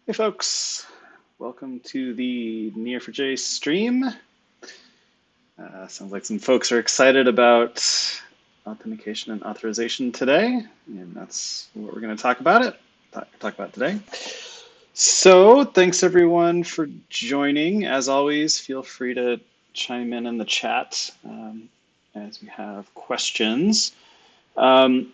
Hey folks, welcome to the Neo4j stream. Sounds like some folks are excited about authentication and authorization today, and that's what we're going to talk about today. So thanks everyone for joining. As always, feel free to chime in the chat as we have questions.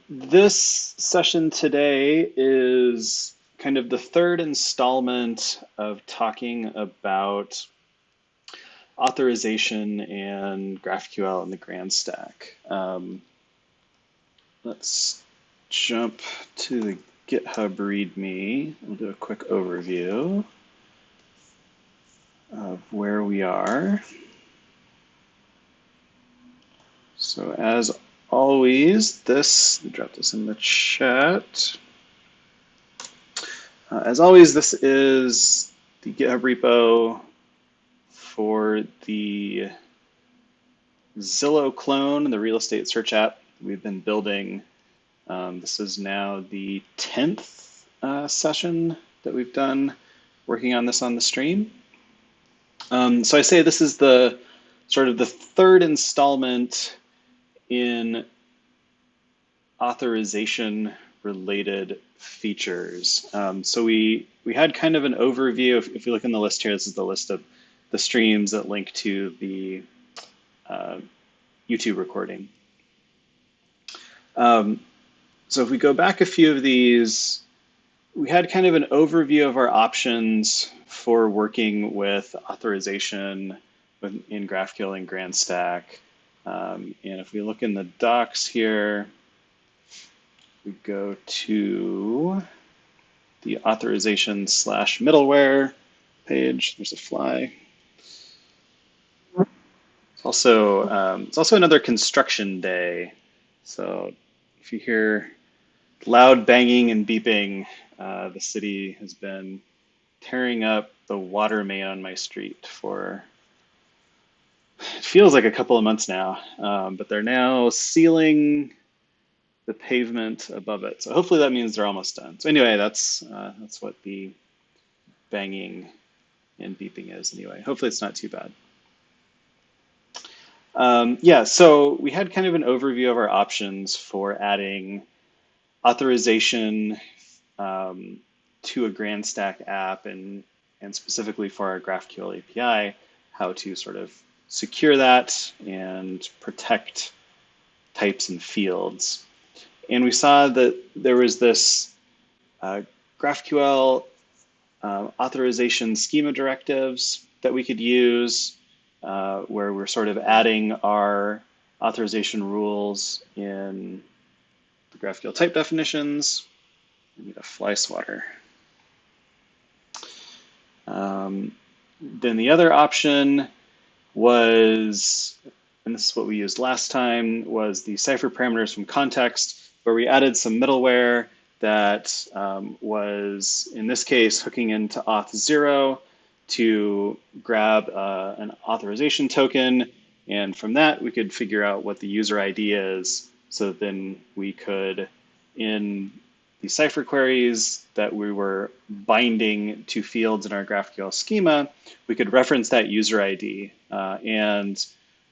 This session today is kind of the third installment of talking about authorization and GraphQL and the GRANDstack. Let's jump to the GitHub README. We'll do a quick overview of where we are. So as always, drop this in the chat. As always, this is the GitHub repo for the Zillow clone, the real estate search app we've been building. This is now the 10th session that we've done working on this on the stream. So I say this is the sort of the third installment in authorization related features. So we had kind of an overview. If you look in the list here, this is the list of the streams that link to the YouTube recording. So if we go back a few of these, we had kind of an overview of our options for working with authorization in GraphQL and GRANDstack. And if we look in the docs here, we go to the authorization / middleware page. There's a fly. It's also another construction day. So if you hear loud banging and beeping, the city has been tearing up the water main on my street for, it feels like a couple of months now, but they're now sealing the pavement above it. So hopefully that means they're almost done. So anyway, that's what the banging and beeping is anyway. Hopefully it's not too bad. Yeah, so we had kind of an overview of our options for adding authorization to a GRANDstack app and specifically for our GraphQL API, how to sort of secure that and protect types and fields. And we saw that there was this GraphQL authorization schema directives that we could use where we're sort of adding our authorization rules in the GraphQL type definitions. We need a fly swatter. Then the other option was, and this is what we used last time, was the cipher parameters from context, where we added some middleware that was, in this case, hooking into Auth0 to grab an authorization token. And from that, we could figure out what the user ID is. So then we could, in the cipher queries that we were binding to fields in our GraphQL schema, we could reference that user ID. And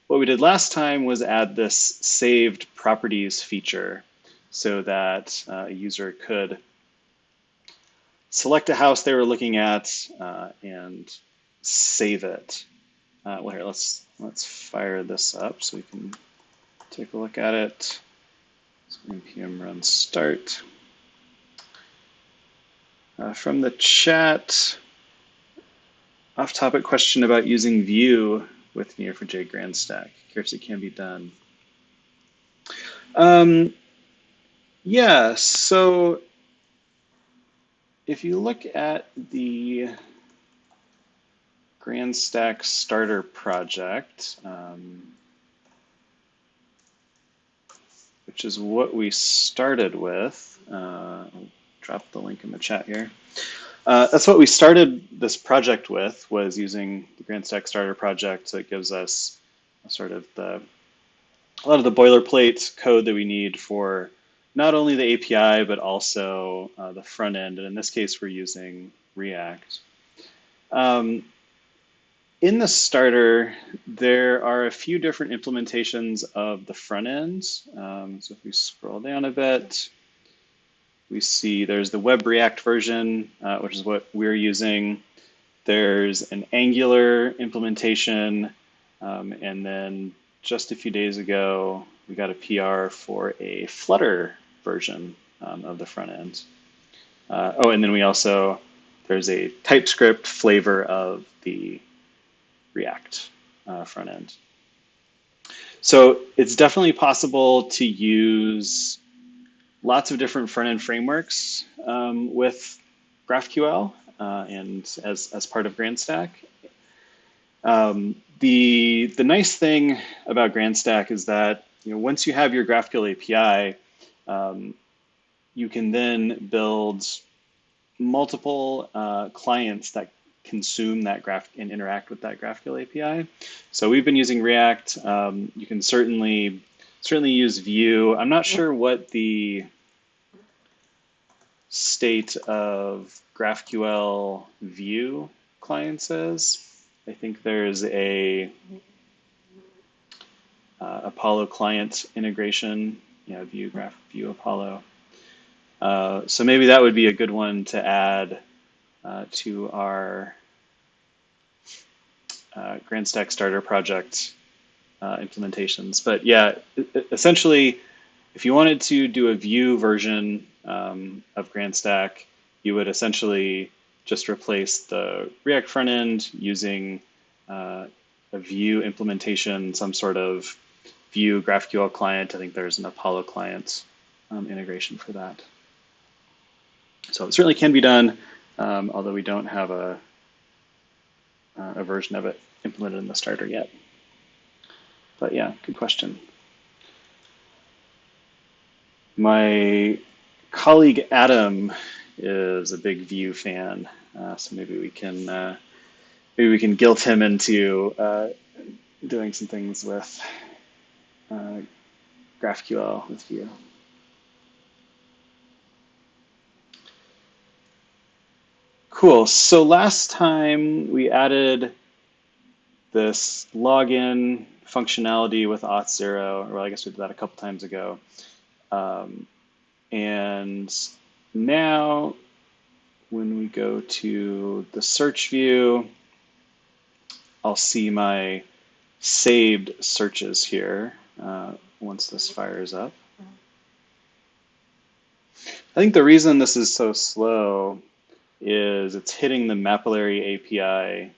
what we did last time was add this saved properties feature so that a user could select a house they were looking at and save it. Well, here, let's fire this up so we can take a look at it. So npm run start. From the chat, off-topic question about using Vue with Neo4j GRANDstack. Curious it can be done. Yeah, so if you look at the GRANDstack starter project, which is what we started with, I'll drop the link in the chat here. That's what we started this project with, was using the GRANDstack starter project. So it gives us sort of a lot of the boilerplate code that we need for not only the API, but also the front end. And in this case, we're using React. In the starter, there are a few different implementations of the front end. So if we scroll down a bit, we see there's the Web React version, which is what we're using. There's an Angular implementation, and then just a few days ago, we got a PR for a Flutter version of the front end. Oh, and then there's a TypeScript flavor of the React front end. So it's definitely possible to use lots of different front end frameworks with GraphQL and as part of GRANDstack. The nice thing about GRANDstack is that once you have your GraphQL API, you can then build multiple clients that consume that graph and interact with that GraphQL API. So we've been using React. You can certainly use Vue. I'm not sure what the state of GraphQL Vue clients is. I think there's a Apollo client integration, Vue Apollo. So maybe that would be a good one to add to our GRANDstack starter project implementations. But yeah, essentially, if you wanted to do a Vue version of GRANDstack, you would essentially just replace the React front end using a Vue implementation, some sort of Vue GraphQL client. I think there's an Apollo client integration for that. So it certainly can be done, although we don't have a version of it implemented in the starter yet. But yeah, good question. My colleague Adam is a big Vue fan, so maybe we can guilt him into doing some things with GraphQL with Vue. Cool. So last time we added this login functionality with Auth0, or I guess we did that a couple times ago. And now when we go to the search view, I'll see my saved searches here once this fires up. I think the reason this is so slow is it's hitting the Mapillary API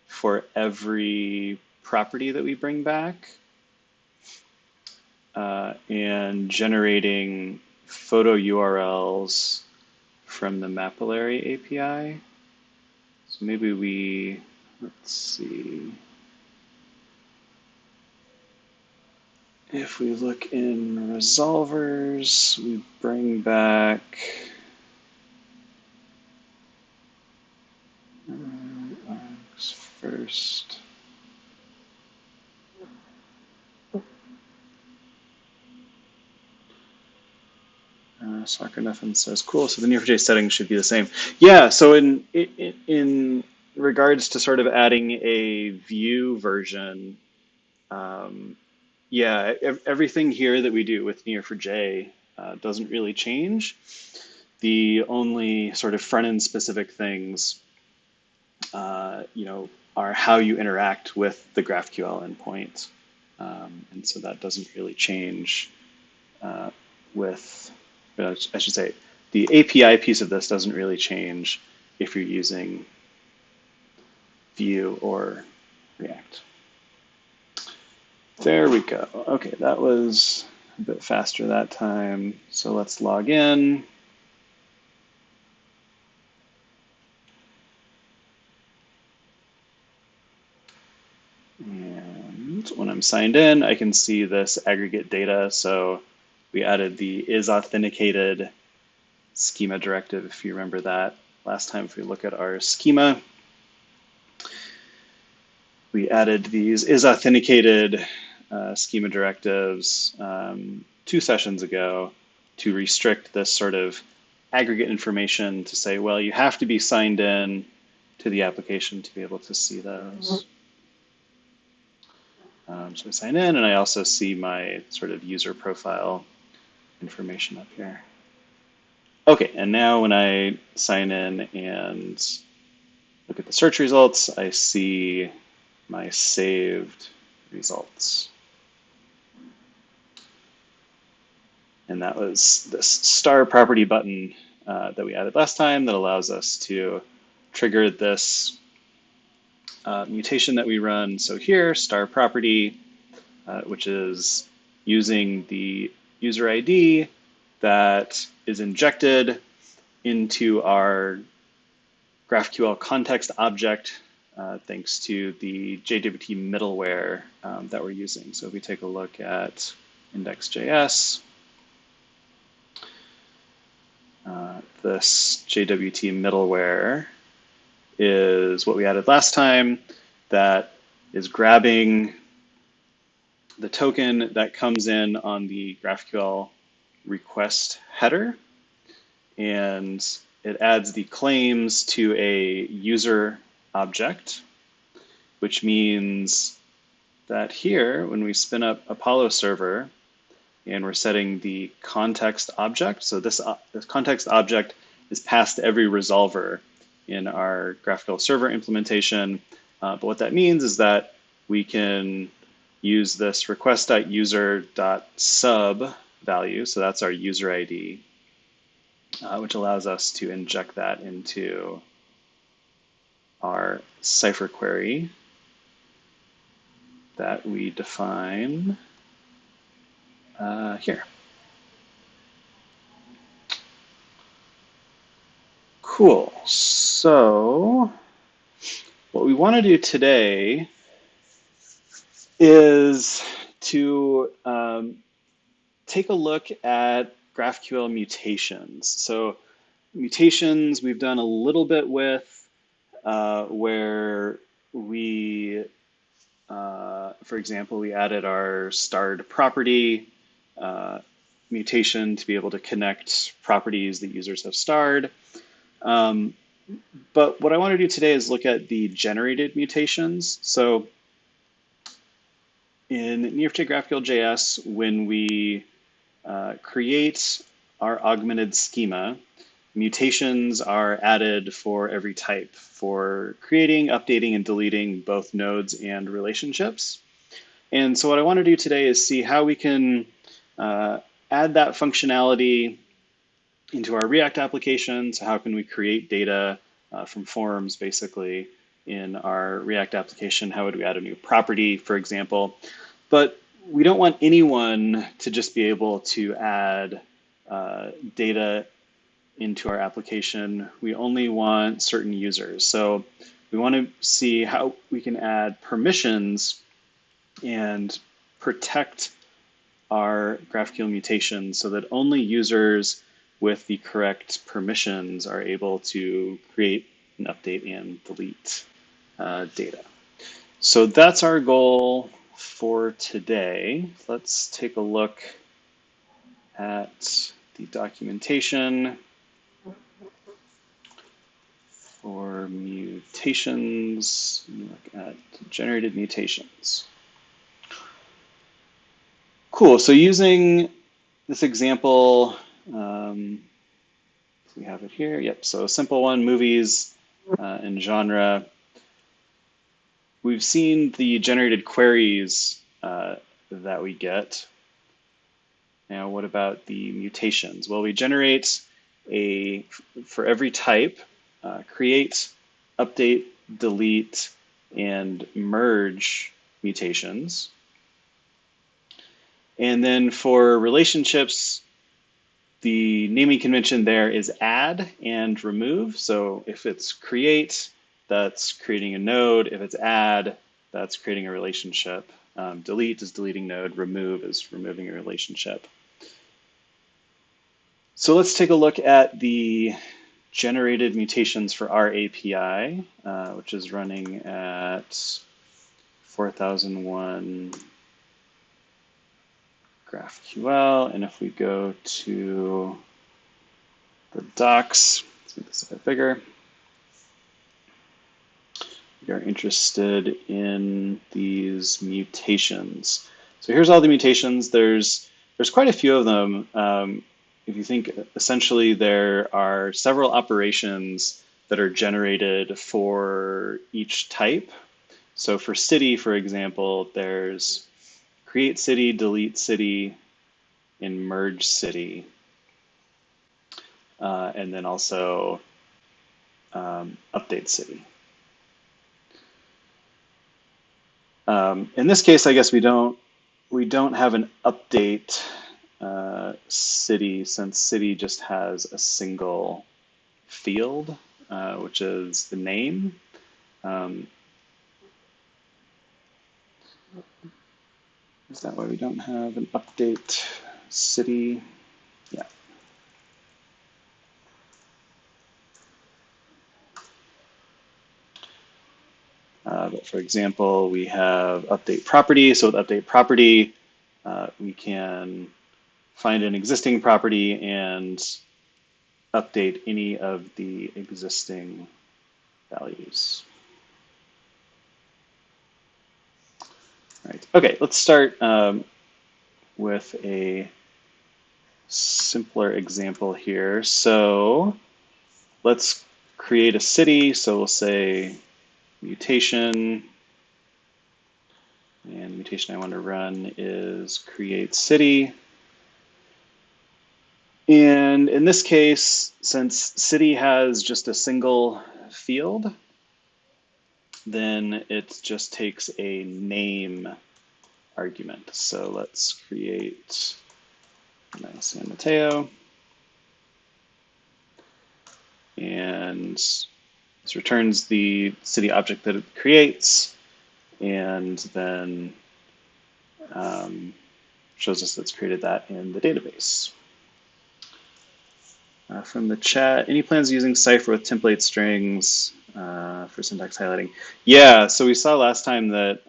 for every property that we bring back and generating photo URLs from the Mapillary API. So maybe let's see. If we look in resolvers, we bring back first. Soccer Nothing says, cool, so the Neo4j settings should be the same. Yeah, so in regards to sort of adding a Vue version, yeah, everything here that we do with Neo4j doesn't really change. The only sort of front-end specific things, are how you interact with the GraphQL endpoint. And so that doesn't really change I should say, the API piece of this doesn't really change if you're using Vue or React. There we go. Okay, that was a bit faster that time. So let's log in. And when I'm signed in, I can see this aggregate data. So we added the isAuthenticated schema directive, if you remember that. Last time, if we look at our schema, we added these isAuthenticated schema directives 2 sessions ago to restrict this sort of aggregate information to say, well, you have to be signed in to the application to be able to see those. So I sign in, and I also see my sort of user profile information up here. Okay, and now when I sign in and look at the search results, I see my saved results. And that was this star property button that we added last time that allows us to trigger this mutation that we run. So here, star property, which is using the user ID that is injected into our GraphQL context object thanks to the JWT middleware that we're using. So if we take a look at index.js, this JWT middleware is what we added last time that is grabbing the token that comes in on the GraphQL request header, and it adds the claims to a user object, which means that here, when we spin up Apollo server and we're setting the context object, so this context object is passed to every resolver in our GraphQL server implementation. But what that means is that we can use this request.user.sub value, so that's our user ID, which allows us to inject that into our Cypher query that we define here. Cool. So what we want to do today is to take a look at GraphQL mutations. So mutations we've done a little bit with where we, for example, we added our starred property mutation to be able to connect properties that users have starred. But what I want to do today is look at the generated mutations. So in Neo4j GraphQL.js, when we create our augmented schema, mutations are added for every type for creating, updating, and deleting both nodes and relationships. And so what I want to do today is see how we can add that functionality into our React application. So how can we create data from forms, basically, in our React application? How would we add a new property, for example? But we don't want anyone to just be able to add data into our application. We only want certain users. So we want to see how we can add permissions and protect our GraphQL mutations so that only users with the correct permissions are able to create and update and delete data. So that's our goal for today. Let's take a look at the documentation for mutations. Look at generated mutations. Cool. So using this example, we have it here. Yep. So a simple one, movies and genre. We've seen the generated queries that we get. Now, what about the mutations? Well, we generate for every type, create, update, delete, and merge mutations. And then for relationships, the naming convention there is add and remove. So if it's create, that's creating a node. If it's add, that's creating a relationship. Delete is deleting node. Remove is removing a relationship. So let's take a look at the generated mutations for our API, which is running at 4001 GraphQL. And if we go to the docs. Let's make this a bit bigger. We are interested in these mutations. So here's all the mutations. There's quite a few of them. If you think, essentially there are several operations that are generated for each type. So for city, for example, there's create city, delete city, and merge city. And then also update city. In this case, I guess we don't have an update city, since city just has a single field, which is the name. Is that why we don't have an update city? Yeah. But for example, we have update property. So with update property, we can find an existing property and update any of the existing values. All right. Okay, let's start with a simpler example here. So let's create a city. So we'll say mutation, and the mutation I want to run is create city. And in this case, since city has just a single field, then it just takes a name argument. So let's create San Mateo. And this returns the city object that it creates, and then shows us that's created that in the database. From the chat, any plans using Cypher with template strings for syntax highlighting? Yeah, so we saw last time that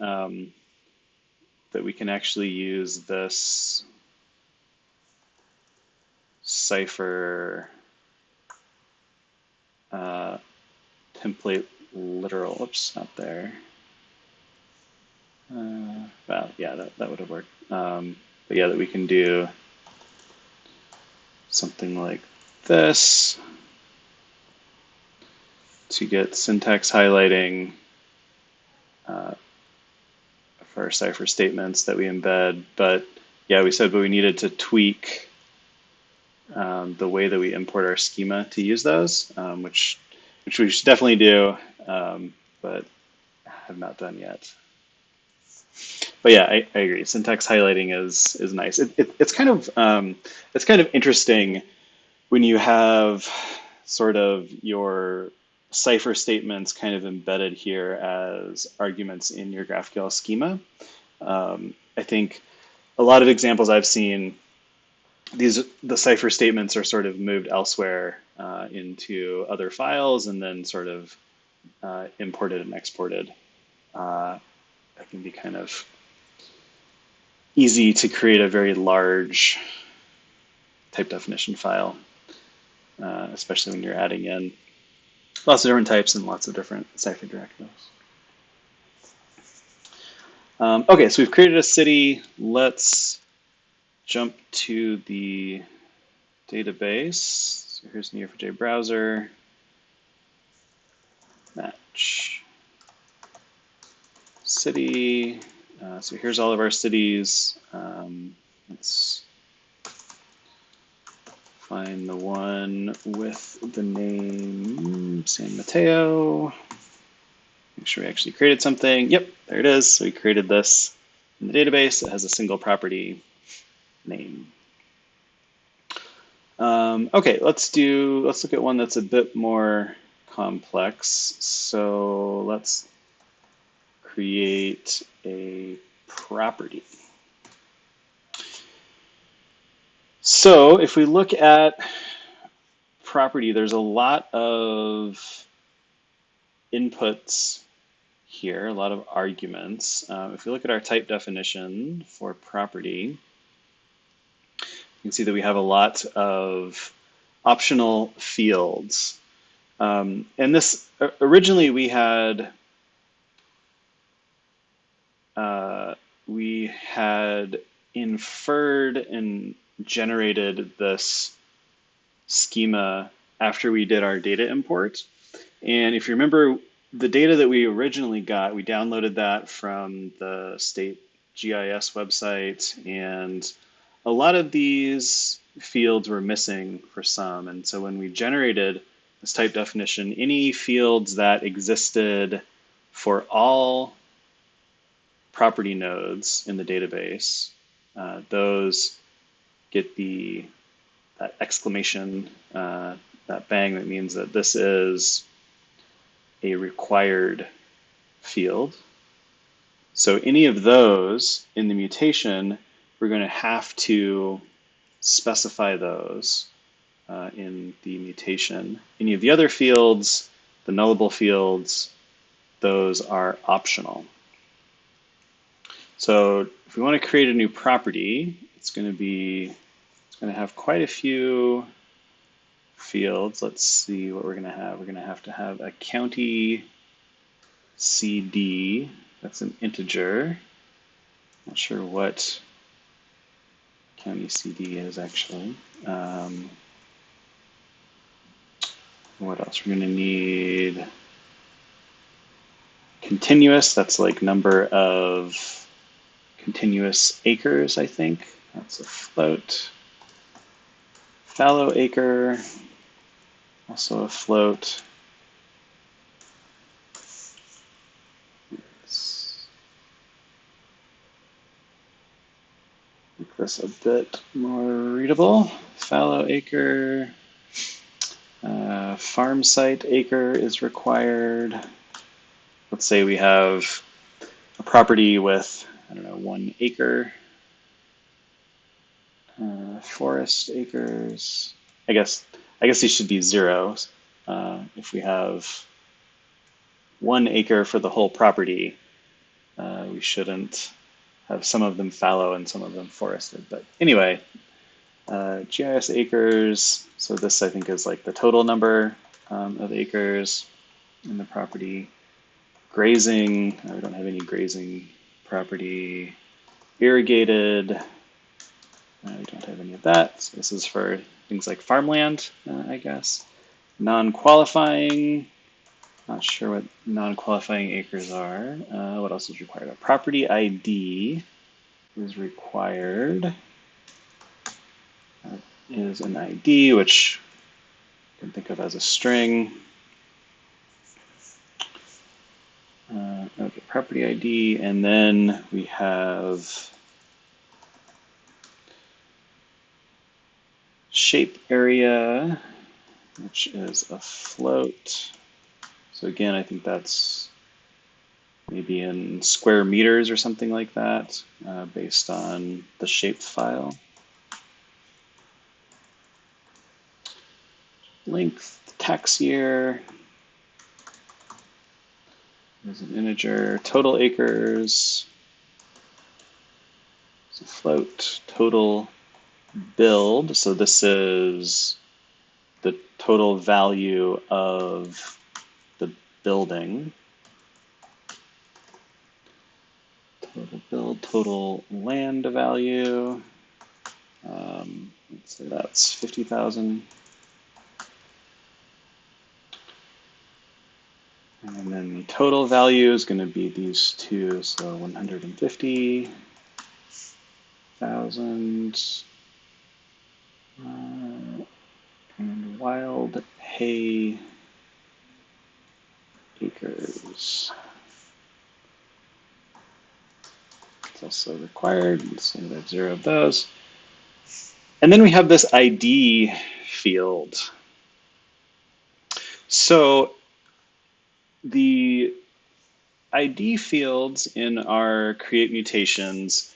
that we can actually use this Cypher template literal. Oops, not there. Well, yeah, that would have worked. But yeah, that we can do something like this to get syntax highlighting for our Cypher statements that we embed. But yeah, we said we needed to tweak the way that we import our schema to use those, which we should definitely do, but have not done yet. But yeah, I agree. Syntax highlighting is nice. It's kind of interesting when you have sort of your Cypher statements kind of embedded here as arguments in your GraphQL schema. I think a lot of examples I've seen, the Cypher statements are sort of moved elsewhere into other files and then sort of imported and exported. That can be kind of easy to create a very large type definition file, especially when you're adding in lots of different types and lots of different Cypher directives. Okay, so we've created a city. Let's jump to the database. So here's Neo4j browser. Match city. So here's all of our cities. Let's find the one with the name San Mateo. Make sure we actually created something. Yep, there it is. So we created this in the database. It has a single property name. Okay, let's look at one that's a bit more complex. So let's create a property. So if we look at property, there's a lot of inputs here, a lot of arguments. If we look at our type definition for property, you can see that we have a lot of optional fields. And this, originally we had inferred and generated this schema after we did our data import. And if you remember, the data that we originally got, we downloaded that from the state GIS website, and a lot of these fields were missing for some. And so when we generated this type definition, any fields that existed for all property nodes in the database, those get that exclamation, that bang that means that this is a required field. So any of those in the mutation, we're going to have to specify those in the mutation. Any of the other fields, the nullable fields, those are optional. So if we want to create a new property, it's going to have quite a few fields. Let's see what we're going to have. We're going to have a county CD. That's an integer. Not sure what county CD is actually. What else? We're going to need continuous. That's like number of continuous acres, I think. That's a float. Fallow acre, also a float. Let's make this a bit more readable. Fallow acre. Farm site acre is required. Let's say we have a property with, I don't know, 1 acre. Forest acres. I guess these should be 0. If we have 1 acre for the whole property, we shouldn't have some of them fallow and some of them forested. But anyway, GIS acres. So this I think is like the total number of acres in the property. Grazing. We don't have any grazing property. Irrigated. We don't have any of that. So this is for things like farmland, I guess. Non-qualifying. Not sure what non-qualifying acres are. What else is required? A property ID is required. That is an ID, which you can think of as a string. Okay, property ID, and then we have shape area, which is a float. So again, I think that's maybe in square meters or something like that, based on the shape file. Length, tax year, is an integer. Total acres, it's a float. Total build, so this is the total value of the building. Total build, total land value. Let's say that's 50,000. And then the total value is going to be these two, so 150,000. And wild hay acres. It's also required. Let's say there's 0 of those. And then we have this ID field. So the ID fields in our create mutations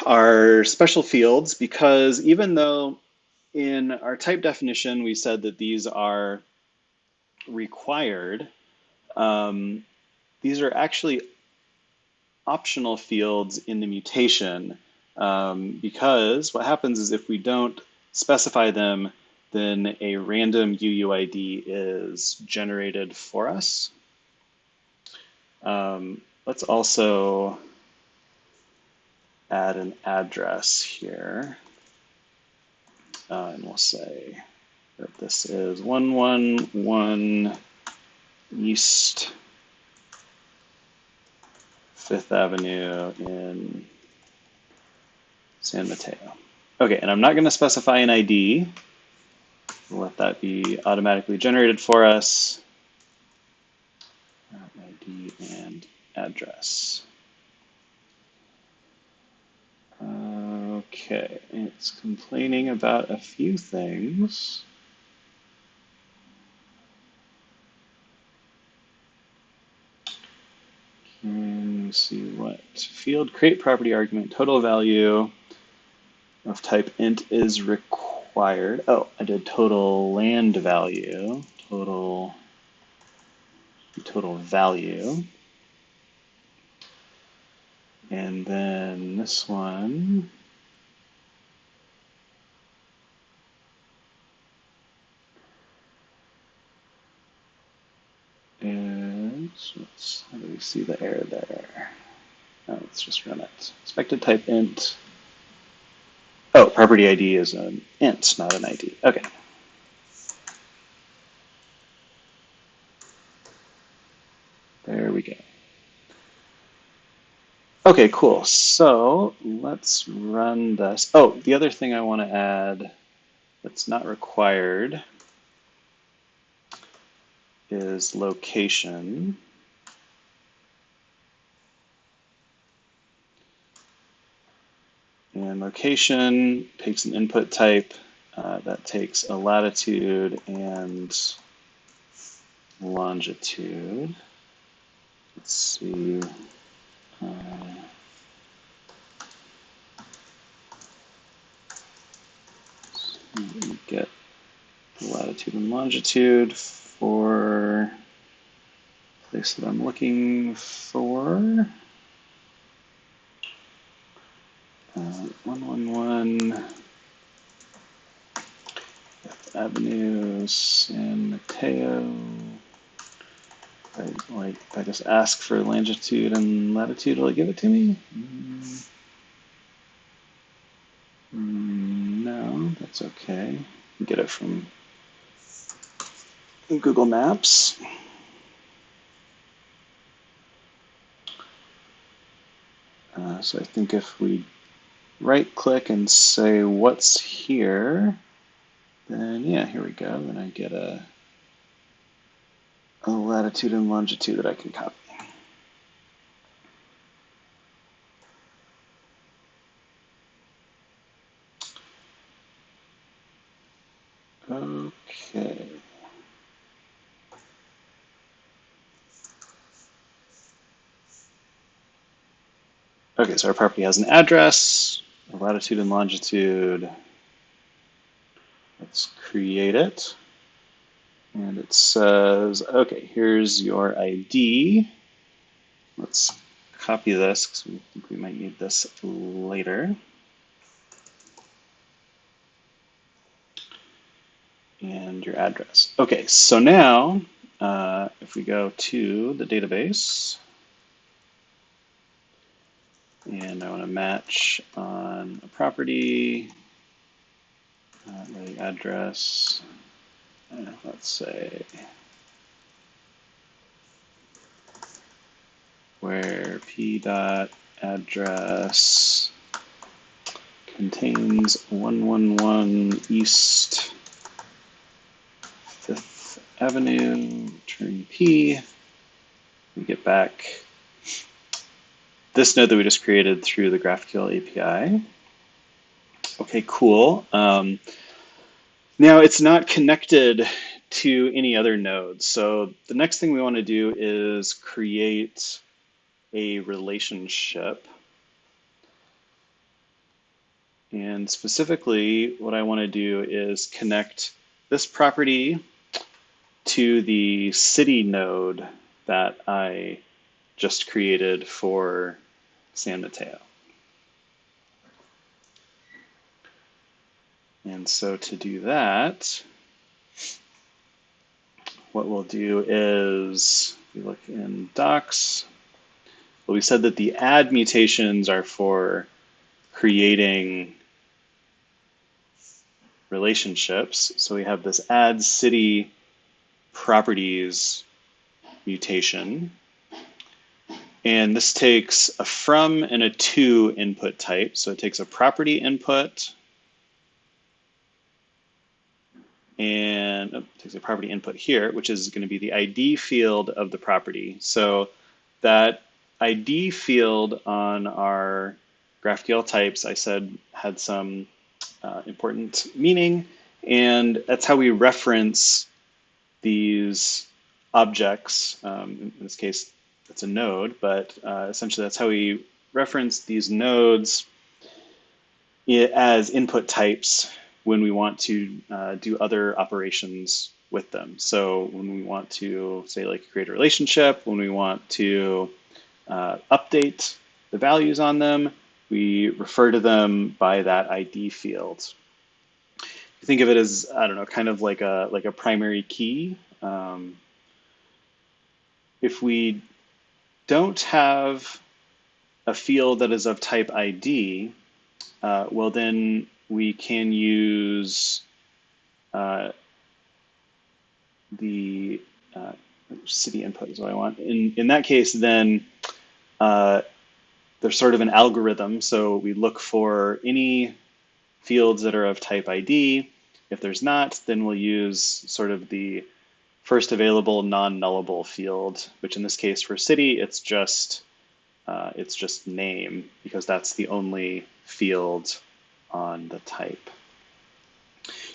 are special fields because even though in our type definition we said that these are required, these are actually optional fields in the mutation because what happens is if we don't specify them, then a random UUID is generated for us. Let's also add an address here. And we'll say that this is 111 East 5th Avenue in San Mateo. Okay, and I'm not going to specify an ID. We'll let that be automatically generated for us. ID and address. Okay, it's complaining about a few things. Can we see what? Field create property argument, total value of type int is required. Oh, I did total land value, total value. And then this one, is, how do we see the error there? Oh, let's just run it. Expected type int. Oh, property ID is an int, not an ID. Okay. There we go. Okay, cool. So let's run this. Oh, the other thing I want to add that's not required is location. And location takes an input type that takes a latitude and longitude. Let's see. So we get the latitude and longitude for the place that I'm looking for. 111 Fifth Avenue, San Mateo. If I just ask for longitude and latitude, will it give it to me? No, that's okay. Get it from Google Maps. So I think if we right-click and say what's here, then yeah, here we go. Then I get a latitude and longitude that I can copy. Okay. Okay, so our property has an address, a latitude and longitude. Let's create it. And it says, okay, here's your ID. Let's copy this because we think we might need this later. And your address. Okay, so now if we go to the database, and I want to match on a property, the address, let's say where p.address contains 111 East 5th Avenue, return p, we get back this node that we just created through the GraphQL API. Okay, cool. Now it's not connected to any other nodes. So the next thing we want to do is create a relationship. And specifically, what I want to do is connect this property to the city node that I just created for San Mateo. And And so to do that, what we'll do is, if you look in docs, well, we said that the add mutations are for creating relationships. So we have this add city properties mutation. And this takes a from and a to input type. So it takes a property input and it takes a property input here, which is going to be the ID field of the property. So that ID field on our GraphQL types, I said, had some important meaning. And that's how we reference these objects. In this case, it's a node, but essentially that's how we reference these nodes as input types when we want to do other operations with them. So when we want to, say, like create a relationship, when we want to update the values on them, we refer to them by that ID field. You think of it as, I don't know, kind of like a primary key. If we don't have a field that is of type ID, well, then we can use the city input is what I want. In that case, then there's sort of an algorithm. So we look for any fields that are of type ID. If there's not, then we'll use sort of the first available non-nullable field, which in this case for city, it's just name, because that's the only field on the type.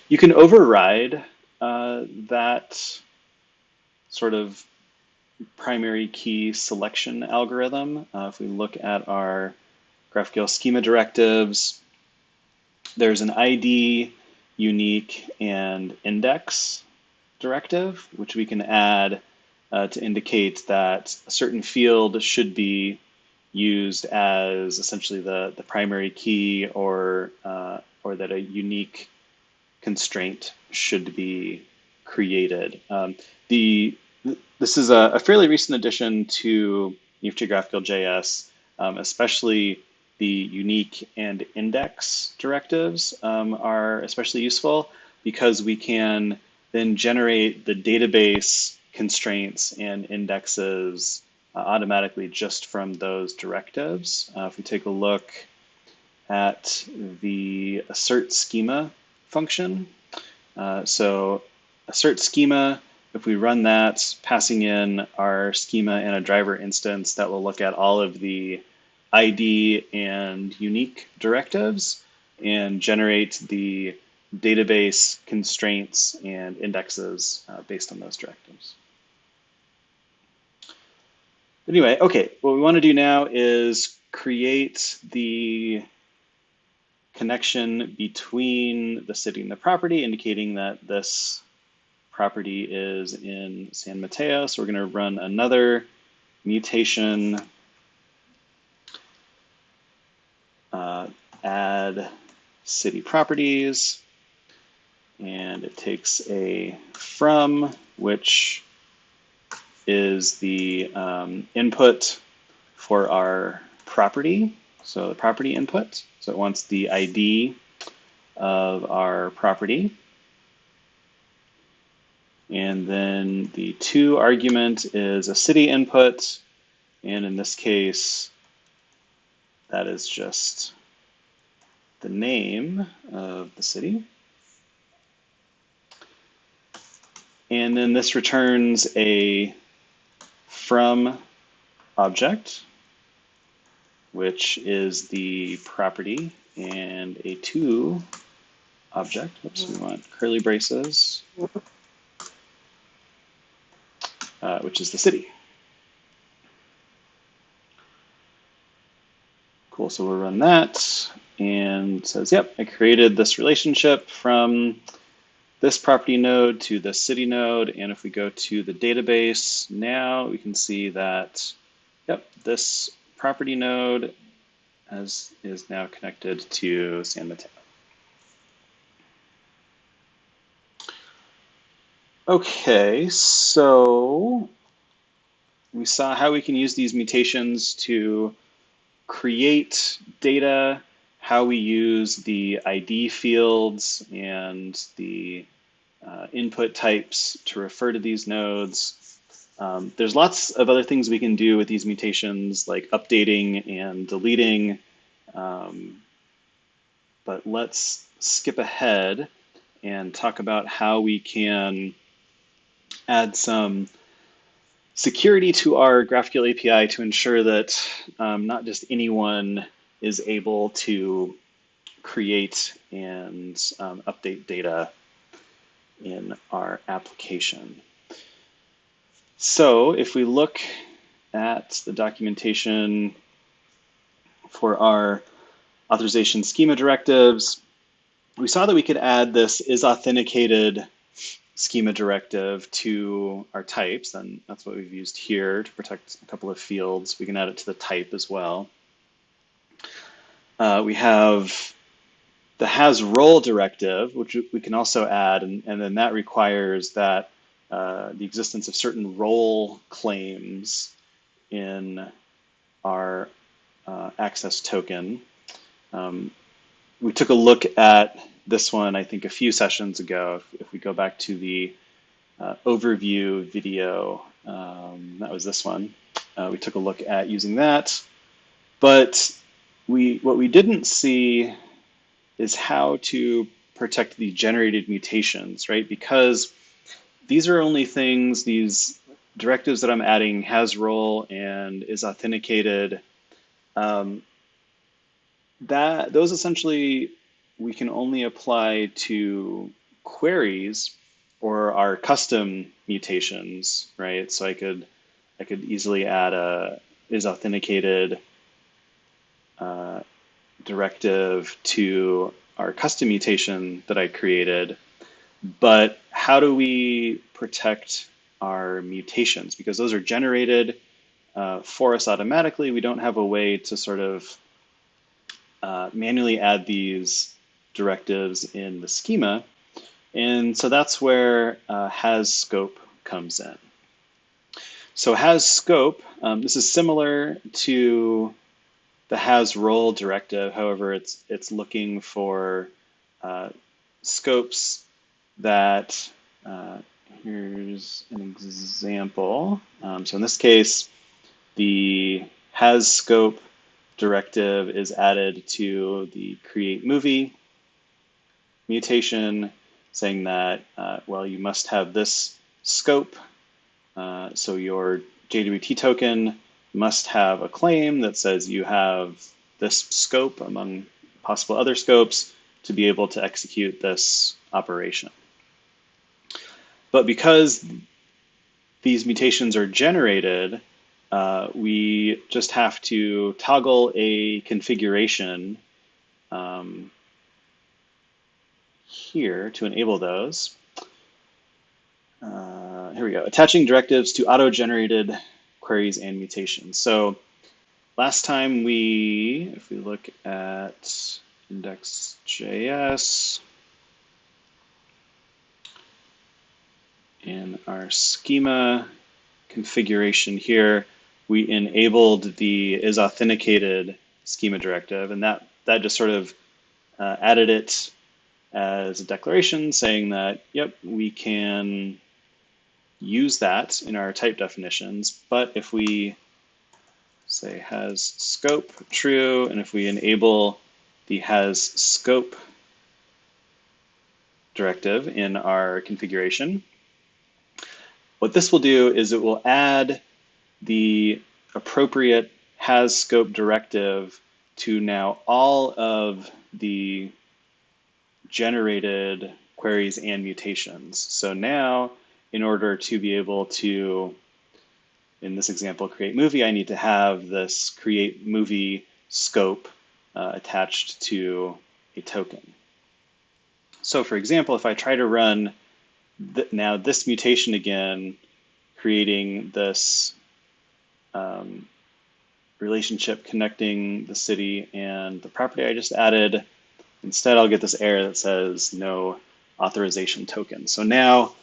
You can override that sort of primary key selection algorithm. If we look at our GraphQL schema directives, there's an ID, unique, and index directive, which we can add to indicate that a certain field should be used as essentially the primary key, or that a unique constraint should be created. This is a fairly recent addition to UFT GraphQL JS, especially the unique and index directives are especially useful because we can then generate the database constraints and indexes automatically just from those directives. If we take a look at the assert schema function, so assert schema, if we run that, passing in our schema and a driver instance, that will look at all of the ID and unique directives and generate the database constraints and indexes based on those directives. Anyway, okay, what we want to do now is create the connection between the city and the property, indicating that this property is in San Mateo. So we're going to run another mutation add city properties, and it takes a from, which is the input for our property, so the property input. So it wants the ID of our property. And then the to argument is a city input, and in this case, that is just the name of the city. And then this returns a from object, which is the property, and a to object. Oops, we want curly braces, which is the city. Cool, so we'll run that, and it says, yep, I created this relationship from this property node to the city node, and if we go to the database now, we can see that, yep, this property node is now connected to San Mateo. Okay, so we saw how we can use these mutations to create data, how we use the ID fields and the input types to refer to these nodes. There's lots of other things we can do with these mutations, like updating and deleting. Um, but let's skip ahead and talk about how we can add some security to our GraphQL API to ensure that not just anyone is able to create and update data in our application. So if we look at the documentation for our authorization schema directives, we saw that we could add this isAuthenticated schema directive to our types, and that's what we've used here to protect a couple of fields. We can add it to the type as well. We have the hasRole directive, which we can also add, and then that requires that the existence of certain role claims in our access token. We took a look at this one, I think, a few sessions ago. If we go back to the overview video, that was this one. We took a look at using that, but what we didn't see is how to protect the generated mutations, right? Because these are only things, these directives that I'm adding, hasRole and isAuthenticated, those essentially we can only apply to queries or our custom mutations, right? So I could easily add a isAuthenticated directive to our custom mutation that I created. But how do we protect our mutations? Because those are generated for us automatically. We don't have a way to sort of manually add these directives in the schema. And so that's where hasScope comes in. So hasScope, this is similar to the hasRole directive. However, it's looking for scopes that, here's an example. So in this case, the hasScope directive is added to the create movie mutation, saying that, well, you must have this scope. So your JWT token must have a claim that says you have this scope among possible other scopes to be able to execute this operation. But because these mutations are generated, we just have to toggle a configuration here to enable those. Here we go, attaching directives to auto-generated queries and mutations. So last time if we look at index.js in our schema configuration here, we enabled the isAuthenticated schema directive, and that just sort of added it as a declaration saying that, yep, we can use that in our type definitions. But if we say hasScope true, and if we enable the hasScope directive in our configuration, what this will do is it will add the appropriate hasScope directive to now all of the generated queries and mutations. So now, in order to be able to, in this example, create movie, I need to have this create movie scope attached to a token. So for example, if I try to run now this mutation again, creating this relationship connecting the city and the property I just added, instead I'll get this error that says no authorization token. So now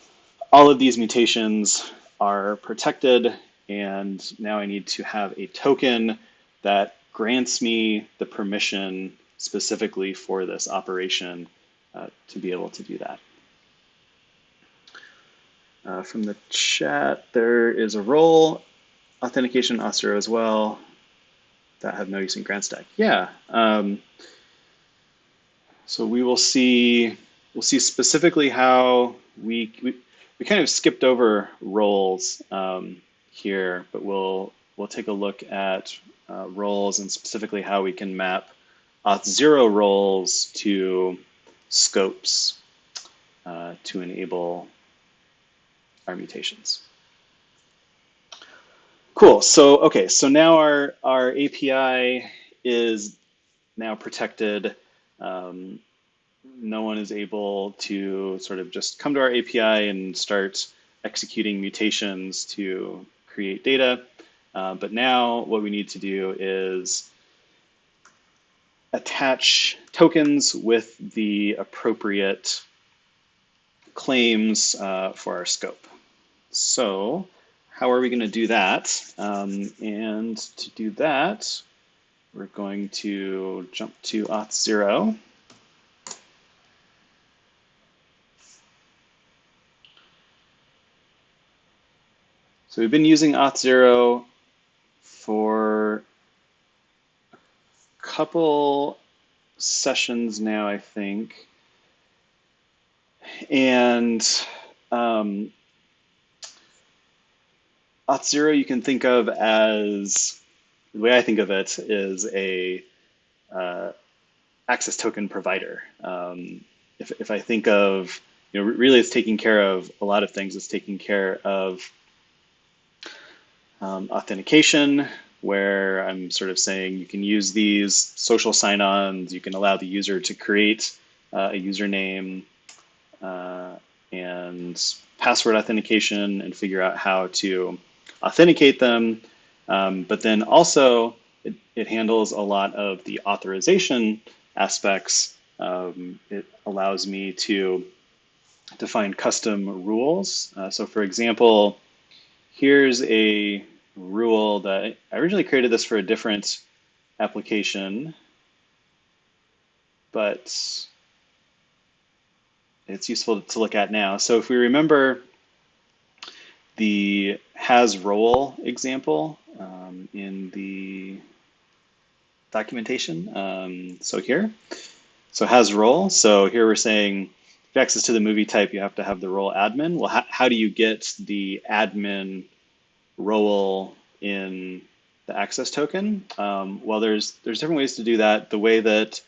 all of these mutations are protected, and now I need to have a token that grants me the permission specifically for this operation to be able to do that. From the chat, there is a role authentication Auth0 as well that have no use in GRANDstack. Yeah. So we'll see specifically how we kind of skipped over roles here, but we'll take a look at roles and specifically how we can map Auth0 roles to scopes to enable our mutations. Cool. So okay. So now our API is now protected. No one is able to sort of just come to our API and start executing mutations to create data. But now what we need to do is attach tokens with the appropriate claims for our scope. So how are we going to do that? And to do that, we're going to jump to Auth0. So we've been using Auth0 for a couple sessions now, I think. And Auth0 you can think of as, the way I think of it is a access token provider. If I think of, really it's taking care of a lot of things. It's taking care of authentication, where I'm sort of saying you can use these social sign-ons, you can allow the user to create a username and password authentication and figure out how to authenticate them. But then also it handles a lot of the authorization aspects. It allows me to define custom rules. So for example, here's a rule that I originally created this for a different application, but it's useful to look at now. So if we remember the has role example in the documentation, so has role. So here we're saying, to access to the movie type, you have to have the role admin. Well, how do you get the admin role in the access token? Well, there's different ways to do that. The way that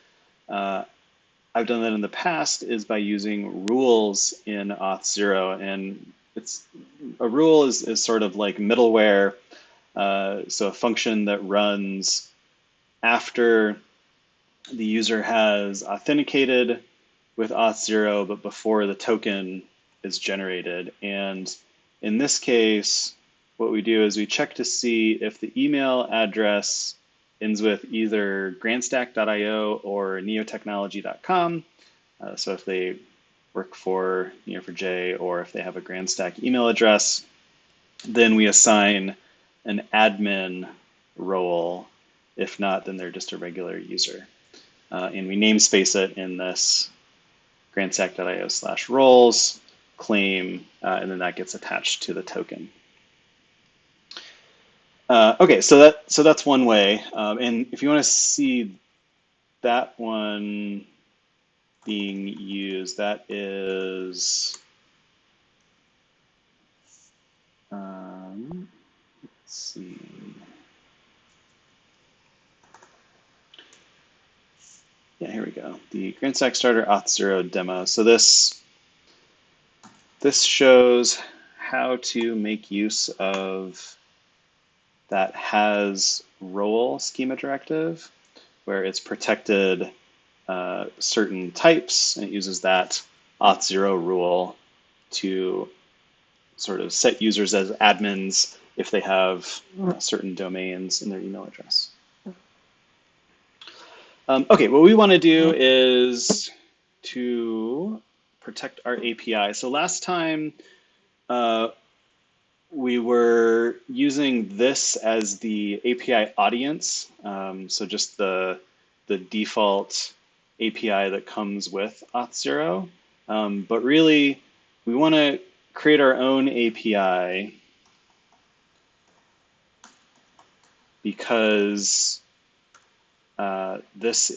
I've done that in the past is by using rules in Auth0, and a rule is sort of like middleware, so a function that runs after the user has authenticated with Auth0, but before the token is generated. And in this case, what we do is we check to see if the email address ends with either grandstack.io or neotechnology.com. So if they work for Neo4j or if they have a GRANDstack email address, then we assign an admin role. If not, then they're just a regular user. And we namespace it in this grandstack.io/roles claim, and then that gets attached to the token. Okay, so that's one way. And if you want to see that one being used, that is, let's see. Yeah, here we go. The GRANDstack Starter Auth0 demo. So this shows how to make use of that has role schema directive, where it's protected certain types, and it uses that Auth0 rule to sort of set users as admins if they have certain domains in their email address. Okay, what we want to do is to protect our API. So last time We were using this as the API audience, so just the default API that comes with Auth0. But really, we want to create our own API because this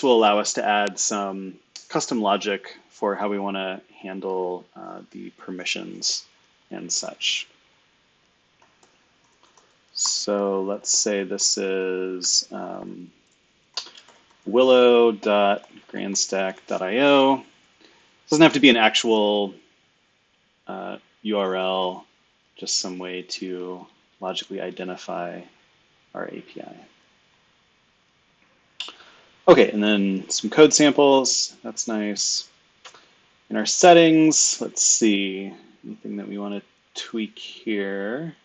will allow us to add some custom logic for how we want to handle the permissions and such. So let's say this is willow.grandstack.io. It doesn't have to be an actual URL, just some way to logically identify our API. Okay, and then some code samples. That's nice. In our settings, let's see, anything that we want to tweak here.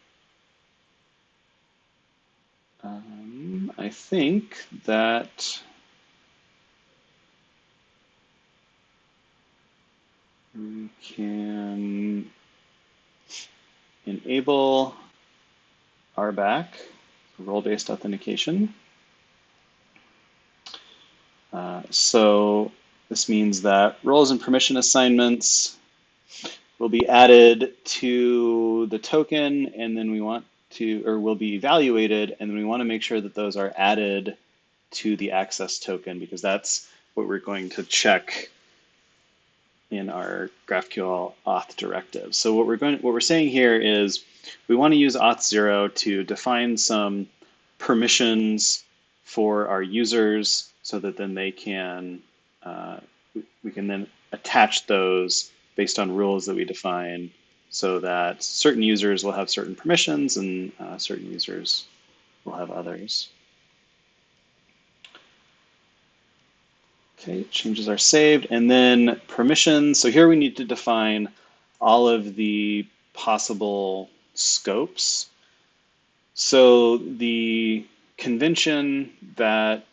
I think that we can enable RBAC, role-based authentication. So this means that roles and permission assignments will be added to the token, and then we want to, or will be evaluated, and then we want to make sure that those are added to the access token, because that's what we're going to check in our GraphQL Auth directive. So what we're saying here is we want to use Auth0 to define some permissions for our users, so that then they can we can then attach those based on rules that we define, so that certain users will have certain permissions and certain users will have others. Okay, changes are saved, and then permissions. So here we need to define all of the possible scopes. So the convention that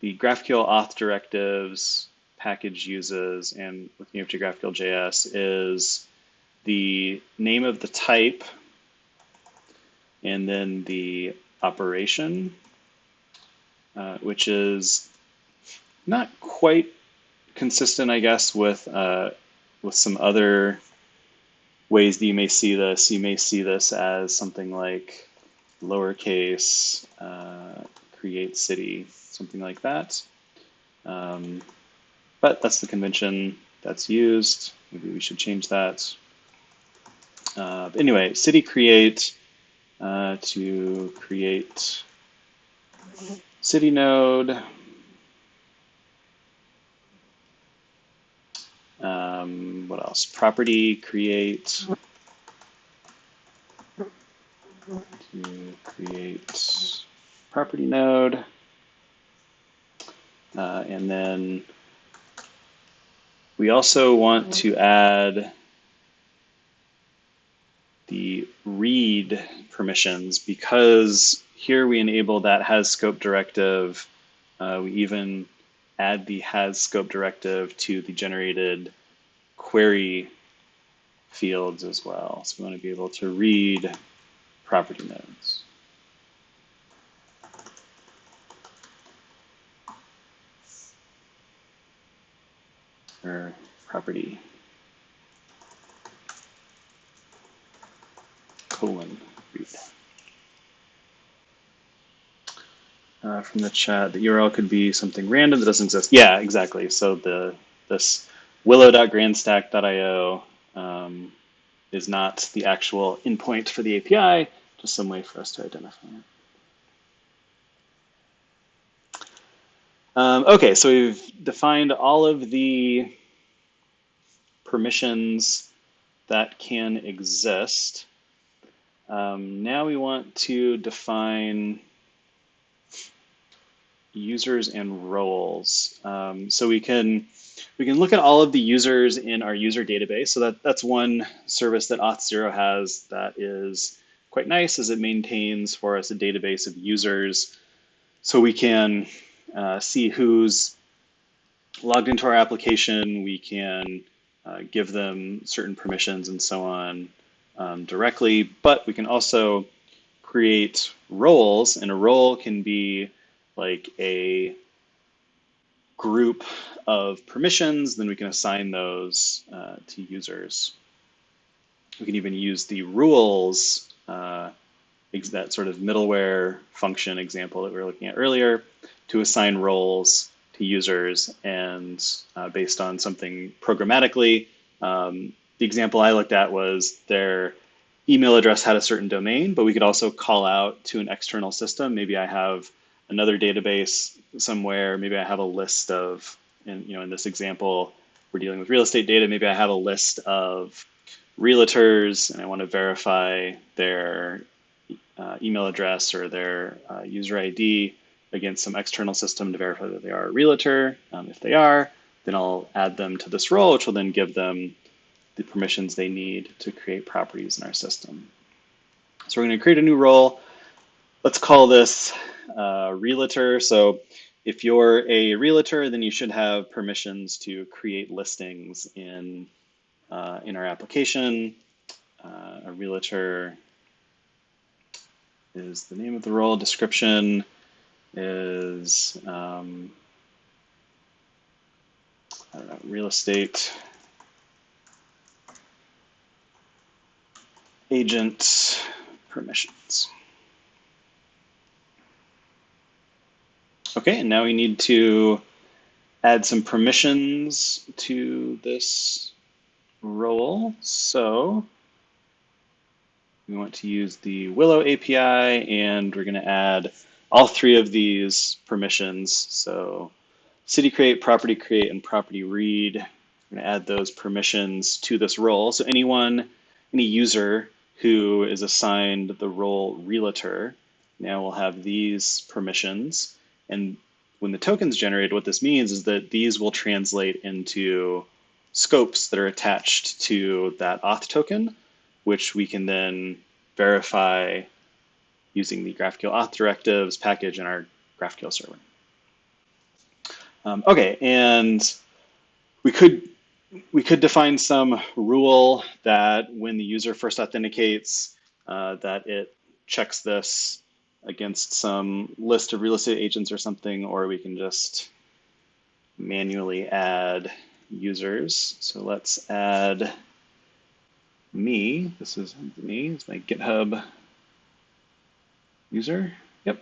the GraphQL Auth directives package uses, and looking up to GraphQL.js, is the name of the type and then the operation, which is not quite consistent, I guess, with some other ways that you may see this. You may see this as something like lowercase create city, something like that. But that's the convention that's used. Maybe we should change that. But anyway, city create to create city node. What else? Property create to create property node. And then we also want to add the read permissions, because here we enable that has scope directive. We even add the has scope directive to the generated query fields as well. So we want to be able to read property nodes. Or property colon read. From the chat, the URL could be something random that doesn't exist. Yeah, exactly. So this willow.grandstack.io is not the actual endpoint for the API, just some way for us to identify it. Okay, so we've defined all of the permissions that can exist. Now we want to define users and roles. So we can look at all of the users in our user database. So that's one service that Auth0 has that is quite nice, is it maintains for us a database of users, so we can see who's logged into our application. We can give them certain permissions and so on directly, but we can also create roles, and a role can be like a group of permissions, then we can assign those to users. We can even use the rules, that sort of middleware function example that we were looking at earlier, to assign roles to users, and based on something programmatically. The example I looked at was their email address had a certain domain, but we could also call out to an external system. Maybe I have another database somewhere. Maybe I have a list of, in this example, we're dealing with real estate data. Maybe I have a list of realtors and I want to verify their email address or their user ID against some external system to verify that they are a realtor. If they are, then I'll add them to this role, which will then give them the permissions they need to create properties in our system. So we're going to create a new role. Let's call this realtor. So if you're a realtor, then you should have permissions to create listings in our application. A realtor is the name of the role. Description is I don't know, real estate agent permissions. Okay, and now we need to add some permissions to this role. So we want to use the Willow API, and we're going to add all three of these permissions. So city create, property create, and property read. We're going to add those permissions to this role. So any user who is assigned the role realtor now will have these permissions. And when the token's generated, what this means is that these will translate into scopes that are attached to that auth token, which we can then verify using the GraphQL Auth directives package in our GraphQL server. Okay, and we could define some rule that when the user first authenticates, that it checks this against some list of real estate agents or something, or we can just manually add users. So let's add me. This is me. It's my GitHub user. Yep.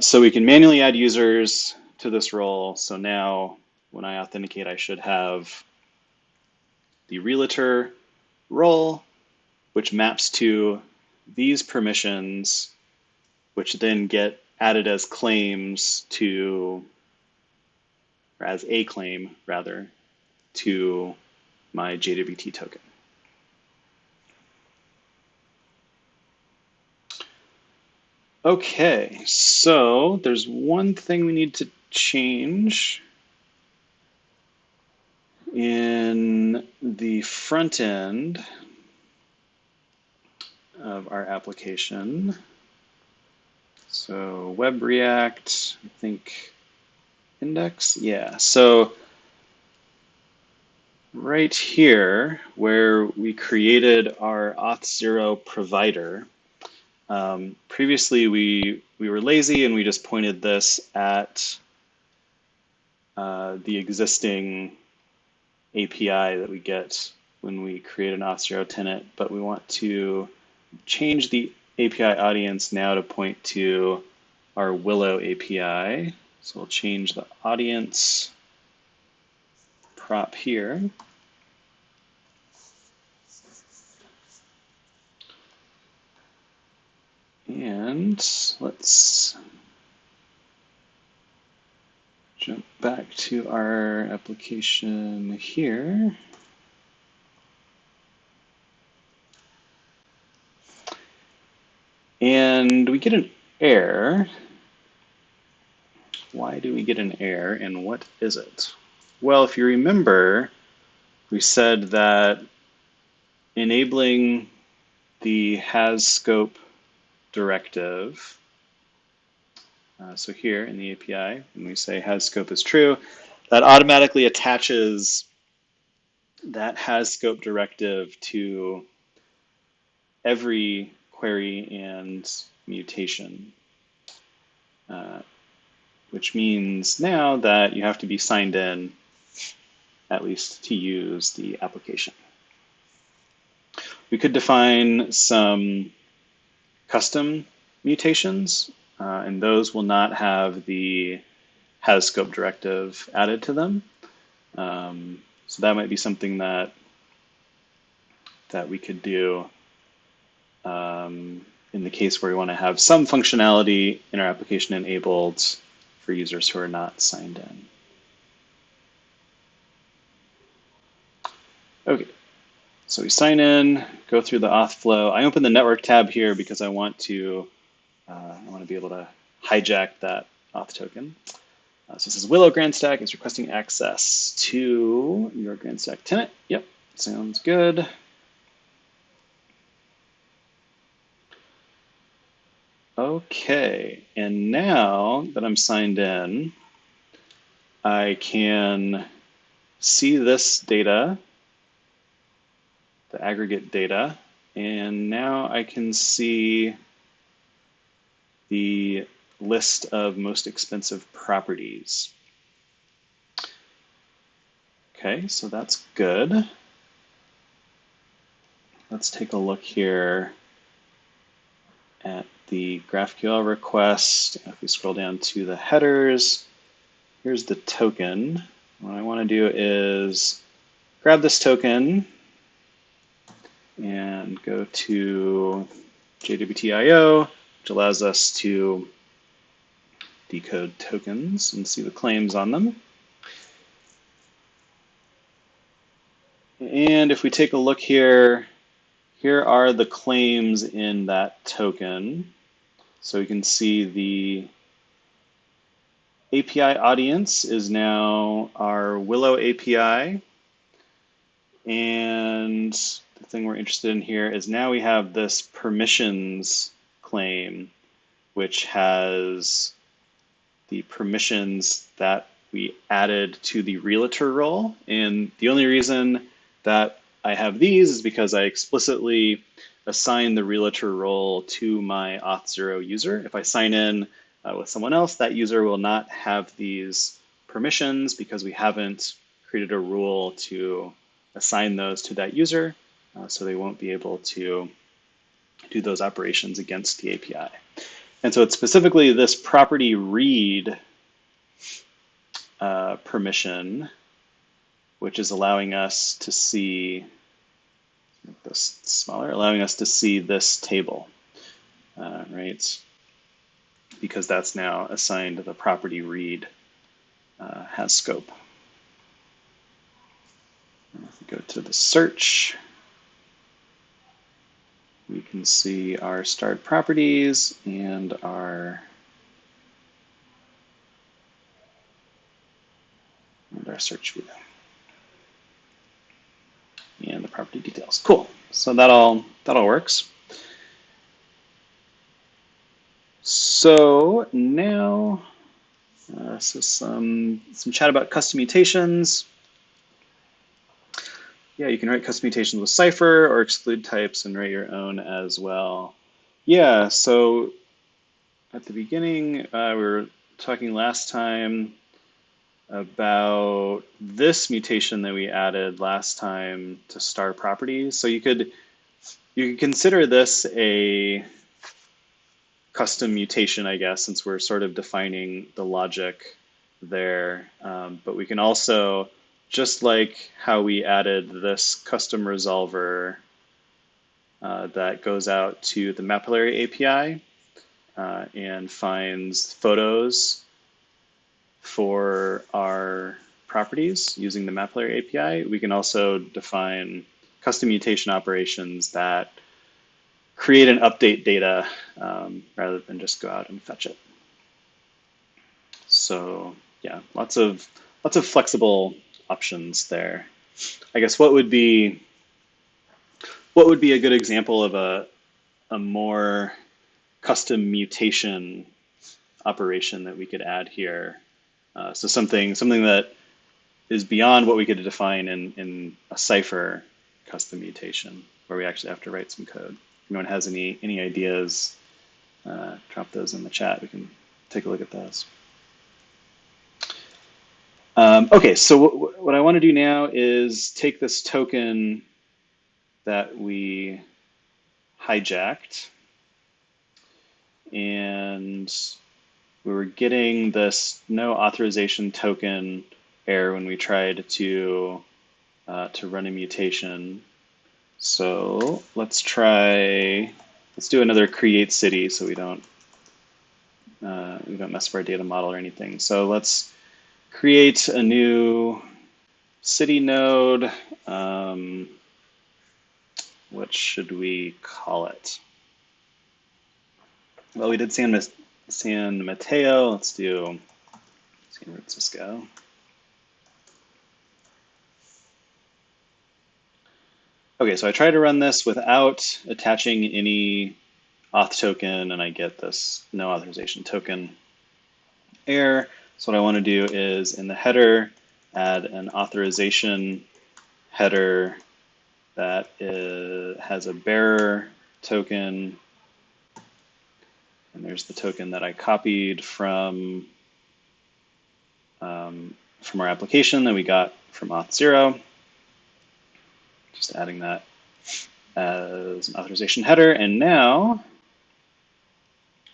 So we can manually add users to this role. So now when I authenticate, I should have the realtor role, which maps to these permissions, which then get added as claims to, or as a claim rather, to my JWT token. Okay, so there's one thing we need to change in the front end of our application. So web React, I think index, yeah. So right here where we created our Auth0 provider, previously we were lazy and we just pointed this at the existing API that we get when we create an Auth0 tenant, but we want to change the API audience now to point to our Willow API. So we'll change the audience prop here. And let's jump back to our application here. And we get an error. Why do we get an error, and what is it? Well, if you remember, we said that enabling the has scope directive, so here in the API, when we say has scope is true, that automatically attaches that has scope directive to every query and mutation, which means now that you have to be signed in at least to use the application. We could define some custom mutations, and those will not have the has scope directive added to them. So that might be something that we could do in the case where we want to have some functionality in our application enabled for users who are not signed in. Okay, so we sign in, go through the auth flow. I open the network tab here because I want to be able to hijack that auth token. So it says Willow GRANDstack is requesting access to your GRANDstack tenant. Yep, sounds good. Okay, and now that I'm signed in, I can see this data, the aggregate data, and now I can see the list of most expensive properties. Okay, so that's good. Let's take a look here at the GraphQL request. If we scroll down to the headers, here's the token. What I want to do is grab this token and go to JWT.io, which allows us to decode tokens and see the claims on them. And if we take a look here, here are the claims in that token. So we can see the API audience is now our Willow API. And the thing we're interested in here is now we have this permissions claim, which has the permissions that we added to the realtor role. And the only reason that I have these is because I explicitly assign the realtor role to my Auth0 user. If I sign in with someone else, that user will not have these permissions because we haven't created a rule to assign those to that user, so they won't be able to do those operations against the API. And so it's specifically this property read permission, which is allowing us to see, make this smaller, allowing us to see this table, right? Because that's now assigned to the property read has scope. And if we go to the search, we can see our starred properties and our search view and the property details. Cool. So that all works. So now, so some chat about custom mutations. Yeah, you can write custom mutations with Cypher or exclude types and write your own as well. Yeah, so at the beginning, we were talking last time about this mutation that we added last time to star properties. So you could consider this a custom mutation, I guess, since we're sort of defining the logic there. But we can also, just like how we added this custom resolver that goes out to the Mapillary API and finds photos for our properties using the Mapillary API, we can also define custom mutation operations that create and update data rather than just go out and fetch it. So yeah, lots of flexible options there. I guess what would be a good example of a more custom mutation operation that we could add here? So something that is beyond what we could define in a Cypher custom mutation, where we actually have to write some code. If anyone has any ideas, drop those in the chat. We can take a look at those. Okay, so what I want to do now is take this token that we hijacked, and we were getting this no authorization token error when we tried to run a mutation. So let's do another create city so we don't mess up our data model or anything. So let's create a new city node. What should we call it? Well, we did San Mateo. Let's do San Francisco. Okay, so I try to run this without attaching any auth token, and I get this no authorization token error. So what I want to do is in the header, add an authorization header that has a bearer token. And there's the token that I copied from our application that we got from Auth0. Just adding that as an authorization header. And now,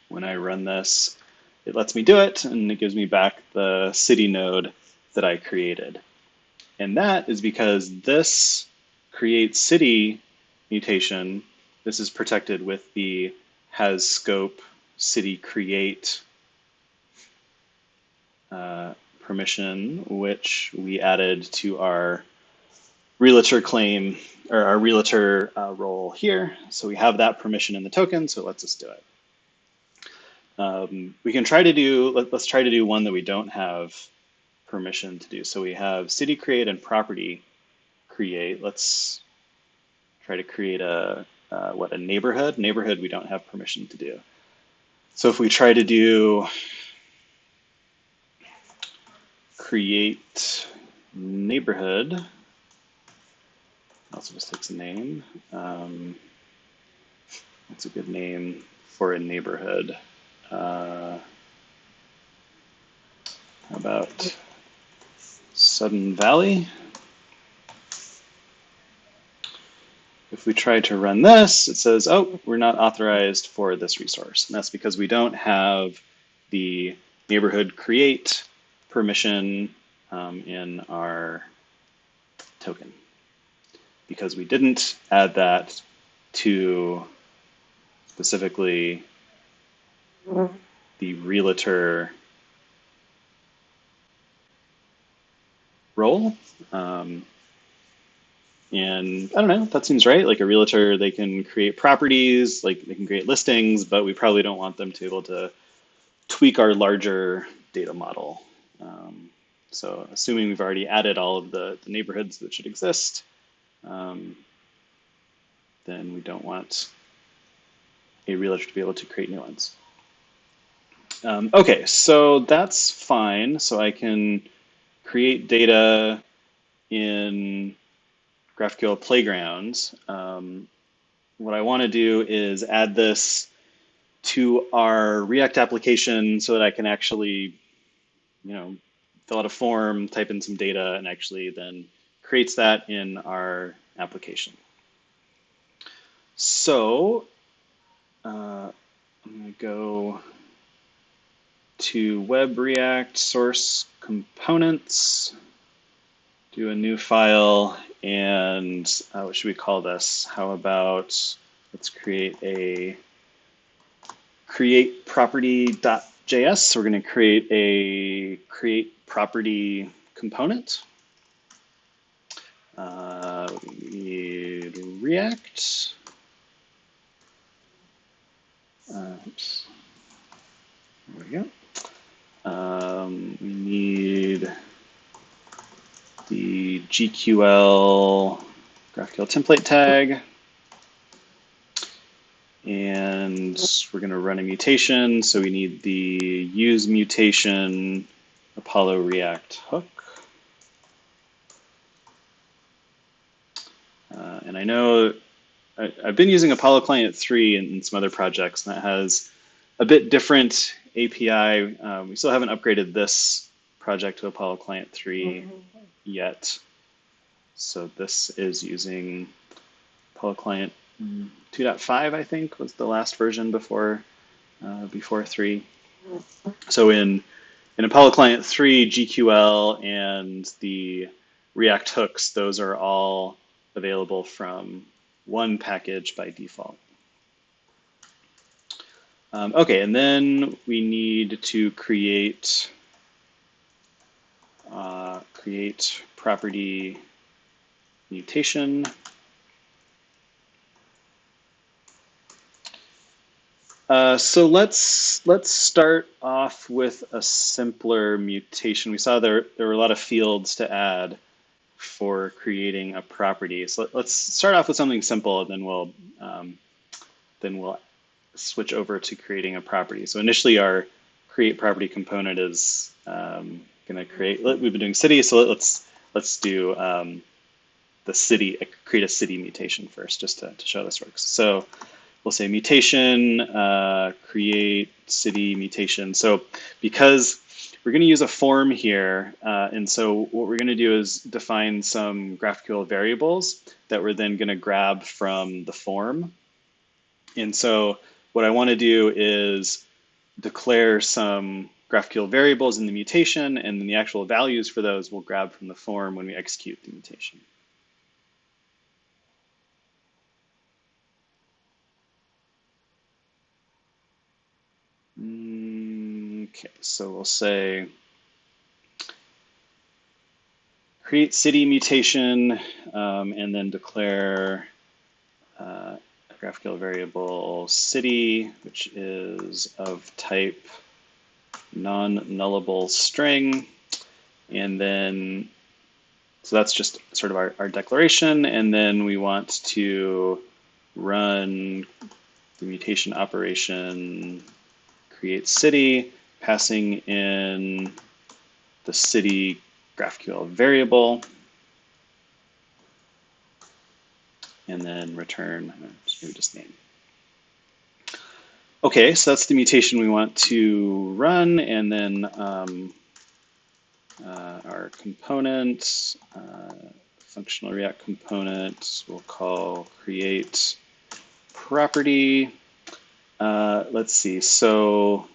when I run this, it lets me do it, and it gives me back the city node that I created. And that is because this create city mutation, this is protected with the has scope city create permission, which we added to our realtor claim, or our realtor role here. So we have that permission in the token, so it lets us do it. We can try to do, let's try to do one that we don't have permission to do. So we have city create and property create. Let's try to create a neighborhood. Neighborhood we don't have permission to do. So if we try to do create neighborhood, also just takes a name. What's a good name for a neighborhood? How about Sudden Valley? If we try to run this, it says, oh, we're not authorized for this resource. And that's because we don't have the neighborhood create permission in our token, because we didn't add that to specifically the realtor role. And I don't know, that seems right. Like a realtor, they can create properties, like they can create listings, but we probably don't want them to be able to tweak our larger data model. So assuming we've already added all of the neighborhoods that should exist, then we don't want a realtor to be able to create new ones. Okay, so that's fine. So I can create data in GraphQL Playground. What I want to do is add this to our React application so that I can actually, fill out a form, type in some data, and actually then creates that in our application. So I'm going to go to Web React source components, do a new file, and what should we call this? How about let's create a create property.js. So we're going to create a create property component. We need React. Oops. There we go. We need the GQL GraphQL template tag. And we're going to run a mutation. So we need the useMutation Apollo React hook. And I know I've been using Apollo Client 3 in some other projects, and that has a bit different API. We still haven't upgraded this project to Apollo Client 3 yet. So this is using Apollo Client 2.5, I think, was the last version before 3. So in Apollo Client 3, GQL and the React hooks, those are all available from one package by default. Okay, and then we need to create property mutation. So let's start off with a simpler mutation. We saw there were a lot of fields to add for creating a property. So let's start off with something simple, and then we'll switch over to creating a property. So initially, our create property component is going to create. We've been doing city, so let's do the city. Create a city mutation first, just to show this works. So we'll say mutation, create city mutation. So because we're going to use a form here, and so what we're going to do is define some GraphQL variables that we're then going to grab from the form. And so what I want to do is declare some GraphQL variables in the mutation, and then the actual values for those we'll grab from the form when we execute the mutation. Okay, so we'll say create city mutation, and then declare a GraphQL variable city, which is of type non-nullable string. And then, so that's just sort of our declaration. And then we want to run the mutation operation, create city, passing in the city GraphQL variable, and then return just name. Okay, so that's the mutation we want to run, and then our component, functional React component, we'll call create property. Let's see, so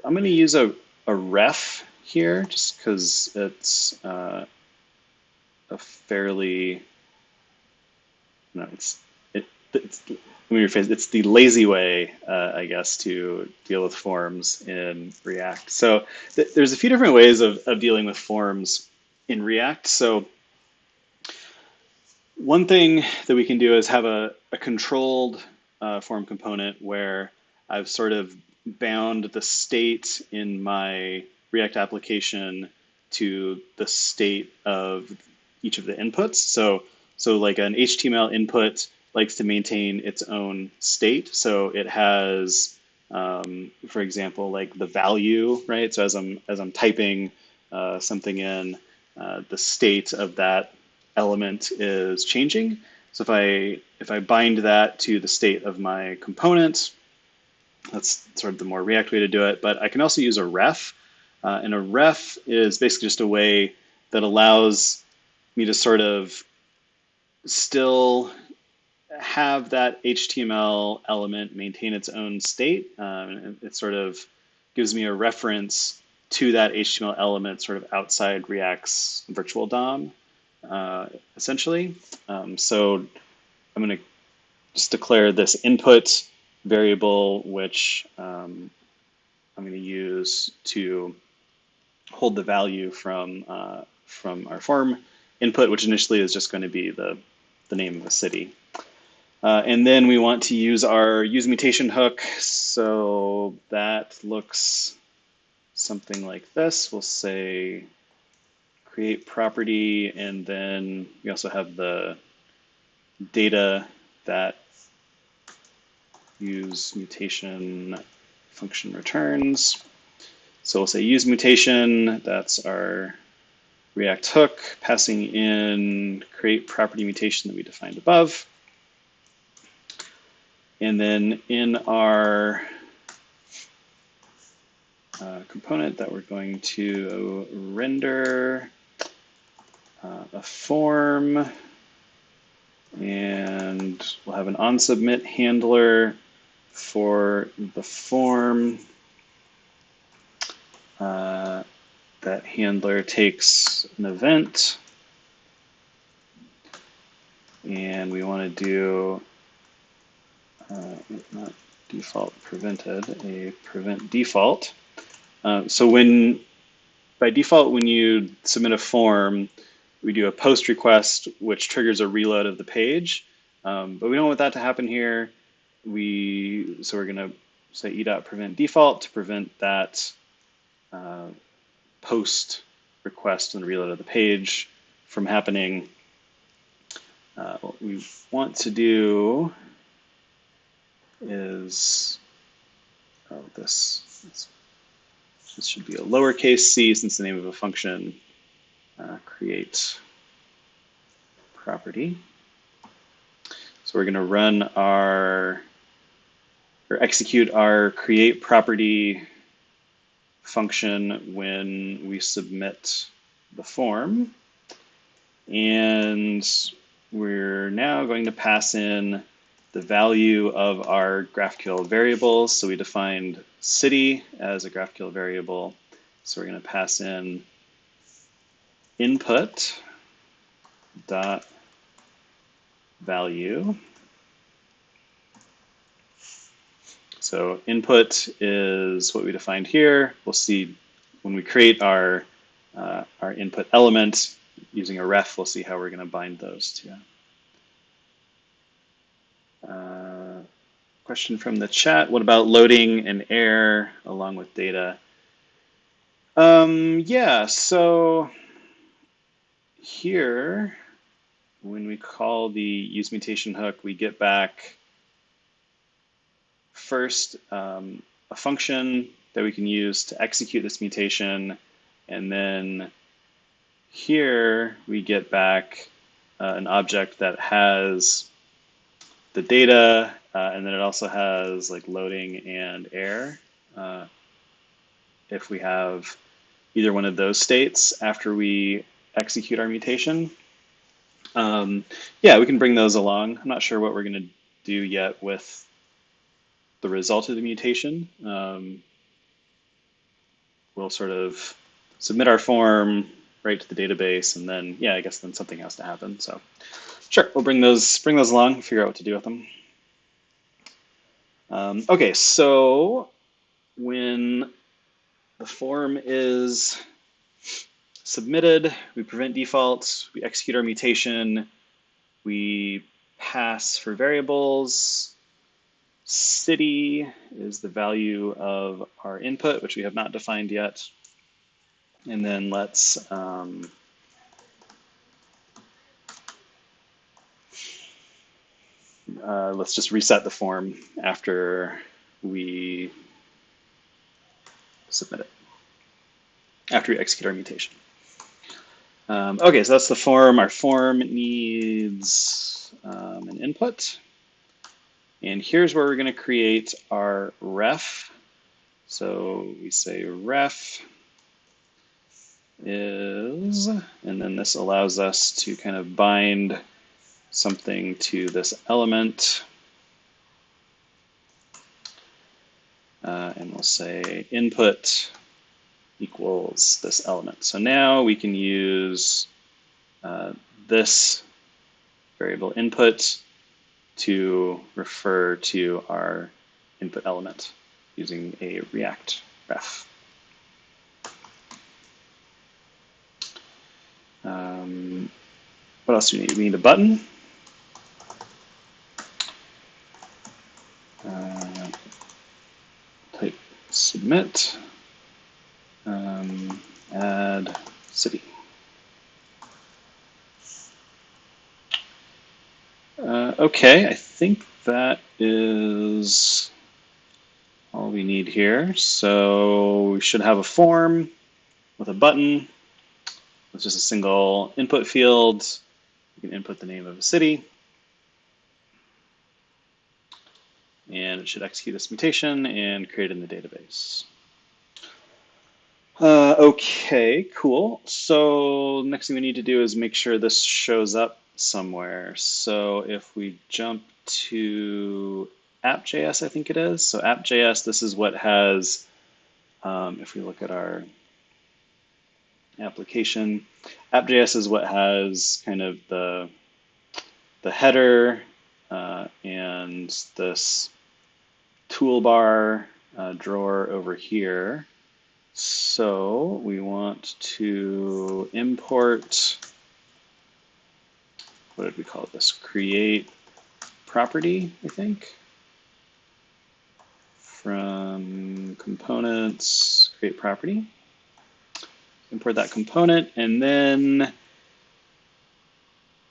I'm going to use a ref here just because it's a fairly, no, let me rephrase, it's the lazy way, I guess, to deal with forms in React. So there's a few different ways of dealing with forms in React. So one thing that we can do is have a controlled form component where I've sort of bound the state in my React application to the state of each of the inputs. So like an HTML input likes to maintain its own state. So it has, for example, like the value, right? So as I'm typing something in, the state of that element is changing. So if I bind that to the state of my component, that's sort of the more React way to do it. But I can also use a ref, and a ref is basically just a way that allows me to sort of still have that HTML element maintain its own state. It sort of gives me a reference to that HTML element sort of outside React's virtual DOM, essentially. So I'm going to just declare this input variable, which I'm going to use to hold the value from our form input, which initially is just going to be the name of the city. And then we want to use our useMutation hook. So that looks something like this. We'll say create property, and then we also have the data that useMutation function returns. So we'll say useMutation, that's our React hook, passing in create property mutation that we defined above. And then in our component that we're going to render a form, and we'll have an onSubmit handler for the form. That handler takes an event, and we want to do not default prevented, a prevent default. So by default, when you submit a form, we do a post request, which triggers a reload of the page. But we don't want that to happen here. So we're going to say e.prevent default to prevent that post request and reload of the page from happening. What we want to do is, this should be a lowercase c since the name of a function, create property. So we're going to run execute our create property function when we submit the form. And we're now going to pass in the value of our GraphQL variables. So we defined city as a GraphQL variable. So we're going to pass in input dot value. So input is what we defined here. We'll see when we create our input element using a ref, we'll see how we're going to bind those two. Question from the chat, what about loading an error along with data? Yeah, so here, when we call the useMutation hook, we get back first a function that we can use to execute this mutation, and then here we get back an object that has the data, and then it also has like loading and error. If we have either one of those states after we execute our mutation, yeah, we can bring those along. I'm not sure what we're going to do yet with the result of the mutation. We'll sort of submit our form right to the database, and then, yeah, I guess then something has to happen. So sure, we'll bring those along, figure out what to do with them. Okay, so when the form is submitted, we prevent default, we execute our mutation, we pass for variables. City is the value of our input, which we have not defined yet. And then let's just reset the form after we submit it, after we execute our mutation. Okay, so that's the form. Our form needs an input. And here's where we're going to create our ref. So we say ref is, and then this allows us to kind of bind something to this element. And we'll say input equals this element. So now we can use this variable input to refer to our input element using a React ref. What else do we need? We need a button. Type submit, add city. Okay, I think that is all we need here. So we should have a form with a button. It's just a single input field. You can input the name of a city, and it should execute this mutation and create it in the database. Okay, cool. So next thing we need to do is make sure this shows up somewhere. So if we jump to app.js, I think it is. So app.js, this is what has, if we look at our application, app.js is what has kind of the header and this toolbar drawer over here. So we want to import, what did we call this? Create property, I think. From components, create property. Import that component, and then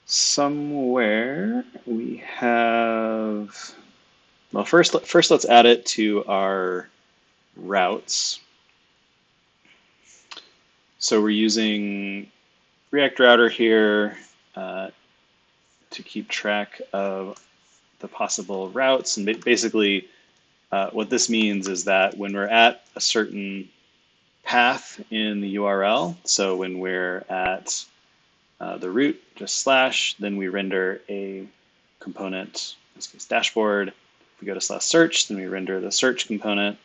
somewhere we have, well, first let's add it to our routes. So we're using React Router here to keep track of the possible routes. And basically, what this means is that when we're at a certain path in the URL, so when we're at the root, just slash, then we render a component, in this case dashboard. If we go to /search, then we render the search component.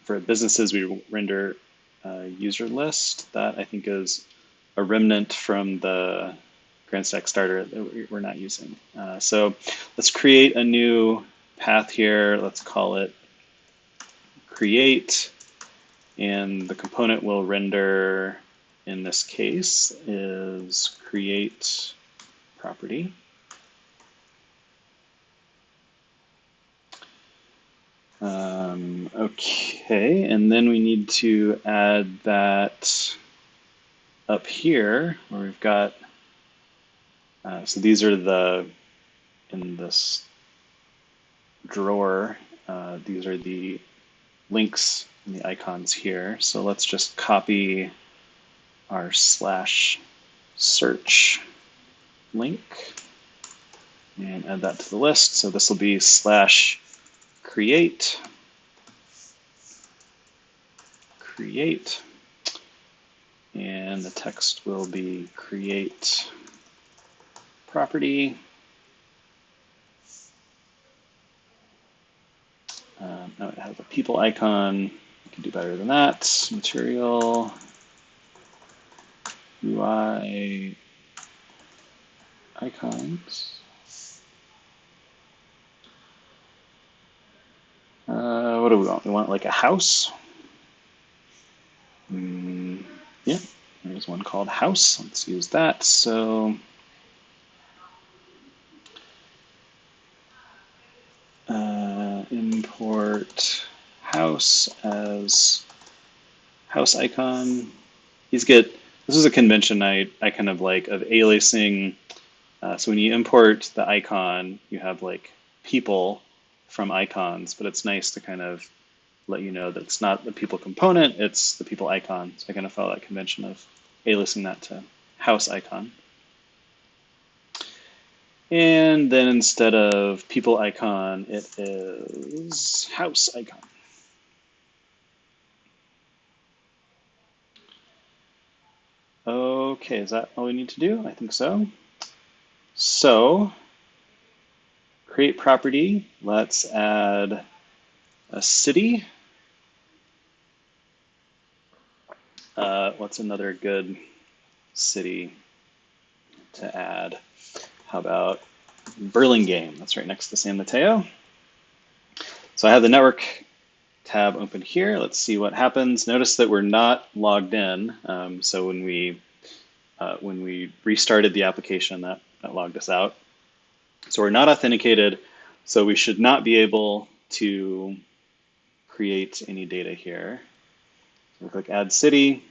For businesses, we render user list. That I think is a remnant from the GRANDstack starter that we're not using. So let's create a new path here. Let's call it create, and the component we'll render in this case is create property. Okay, and then we need to add that up here where we've got, so these are in this drawer, these are the links and the icons here. So let's just copy our /search link and add that to the list. So this will be /create, and the text will be create property. Now I have a people icon. I can do better than that. Material, UI, icons. What do we want? We want like a house. Yeah, there's one called house. Let's use that. So import house as house icon. This is a convention I kind of like of aliasing. So when you import the icon, you have like people from icons, but it's nice to kind of let you know that it's not the people component, it's the people icon. So I kind of follow that convention of aliasing that to house icon. And then instead of people icon, it is house icon. Okay, is that all we need to do? I think so. So create property, let's add a city. What's another good city to add? How about Burlingame? That's right next to San Mateo. So I have the network tab open here. Let's see what happens. Notice that we're not logged in. So when we restarted the application, that logged us out. So we're not authenticated. So we should not be able to create any data here. So we click Add City.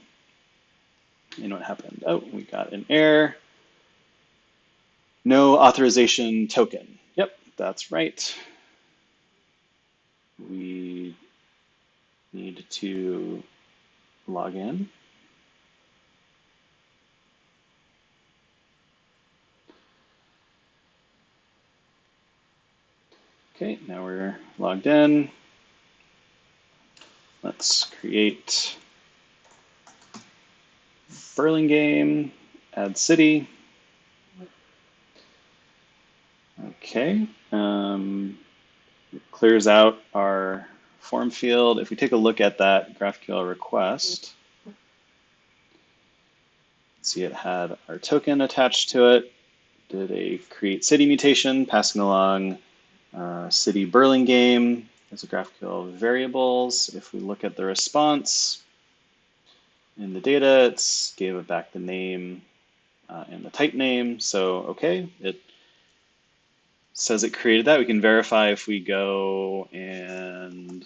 And what happened? Oh, we got an error. No authorization token. Yep, that's right. We need to log in. Okay, now we're logged in. Let's create Burlingame, add city. Okay, clears out our form field. If we take a look at that GraphQL request, see it had our token attached to it, did a create city mutation, passing along city Burlingame as a GraphQL variables. If we look at the response in the data, it's gave it back the name and the type name. So, okay, it says it created that. We can verify if we go and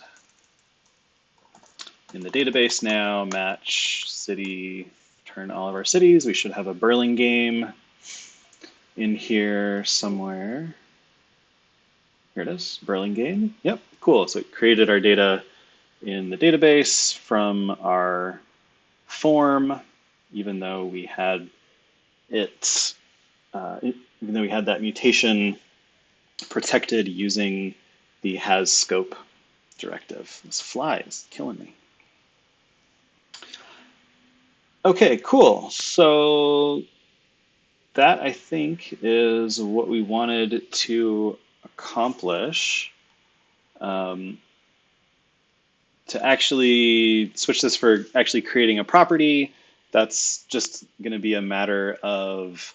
in the database now, match city, turn all of our cities. We should have a Burlingame in here somewhere. Here it is, Burlingame. Yep, cool. So it created our data in the database from our form, even though we had it, even though we had that mutation protected using the has scope directive. This fly is killing me. Okay, cool. So that I think is what we wanted to accomplish. To actually switch this for actually creating a property, that's just going to be a matter of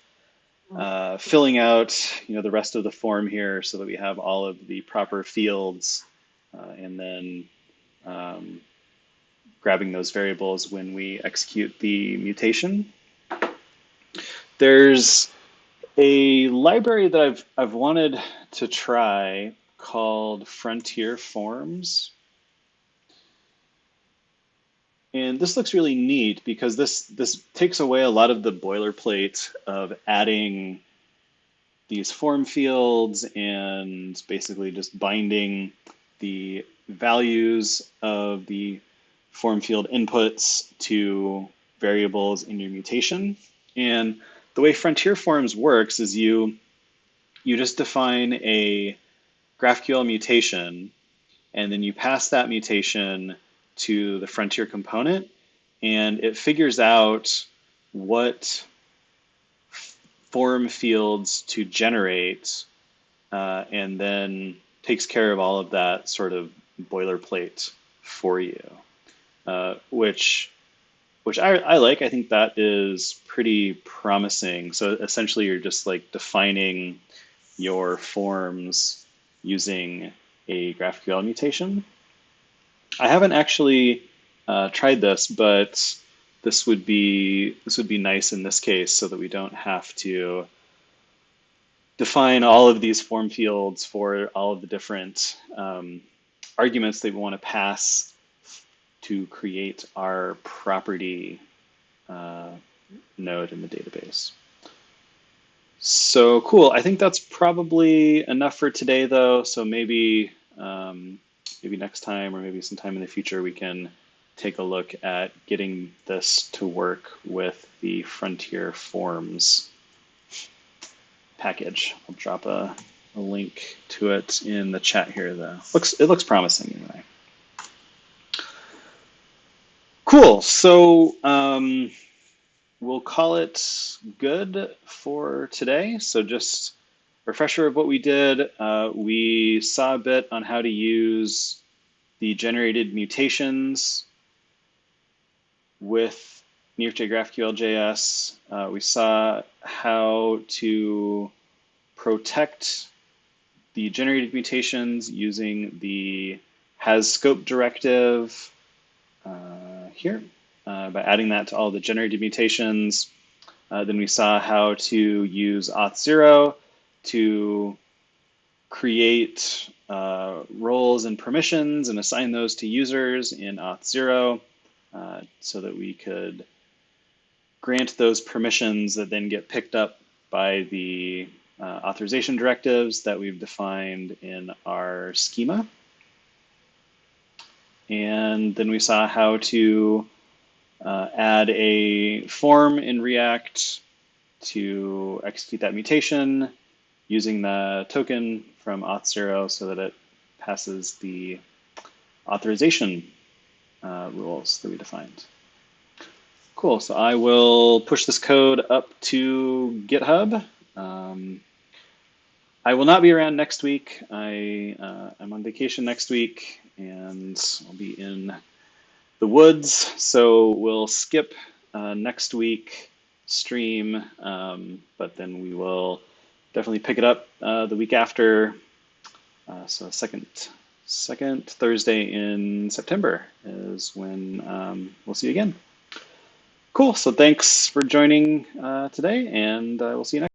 filling out, the rest of the form here so that we have all of the proper fields, and then grabbing those variables when we execute the mutation. There's a library that I've wanted to try called Frontier Forms. And this looks really neat because this takes away a lot of the boilerplate of adding these form fields and basically just binding the values of the form field inputs to variables in your mutation. And the way Frontier Forms works is you just define a GraphQL mutation, and then you pass that mutation to the Frontier component, and it figures out what form fields to generate, and then takes care of all of that sort of boilerplate for you, which I like. I think that is pretty promising. So essentially, you're just like defining your forms using a GraphQL mutation. I haven't actually tried this, but this would be nice in this case so that we don't have to define all of these form fields for all of the different arguments that we want to pass to create our property node in the database. So cool. I think that's probably enough for today, though. So maybe maybe next time or maybe sometime in the future we can take a look at getting this to work with the Frontier Forms package. I'll drop a link to it in the chat here, though. It looks promising anyway. Cool. So we'll call it good for today. So just refresher of what we did. We saw a bit on how to use the generated mutations with Neo4j GraphQL.js. We saw how to protect the generated mutations using the has scope directive here by adding that to all the generated mutations. Then we saw how to use Auth0 to create roles and permissions and assign those to users in Auth0 so that we could grant those permissions that then get picked up by the authorization directives that we've defined in our schema. And then we saw how to add a form in React to execute that mutation, using the token from Auth0 so that it passes the authorization rules that we defined. Cool, so I will push this code up to GitHub. I will not be around next week. I'm on vacation next week, and I'll be in the woods, so we'll skip next week stream, but then we will definitely pick it up the week after. So second Thursday in September is when we'll see you again. Cool. So thanks for joining today, and we'll see you next.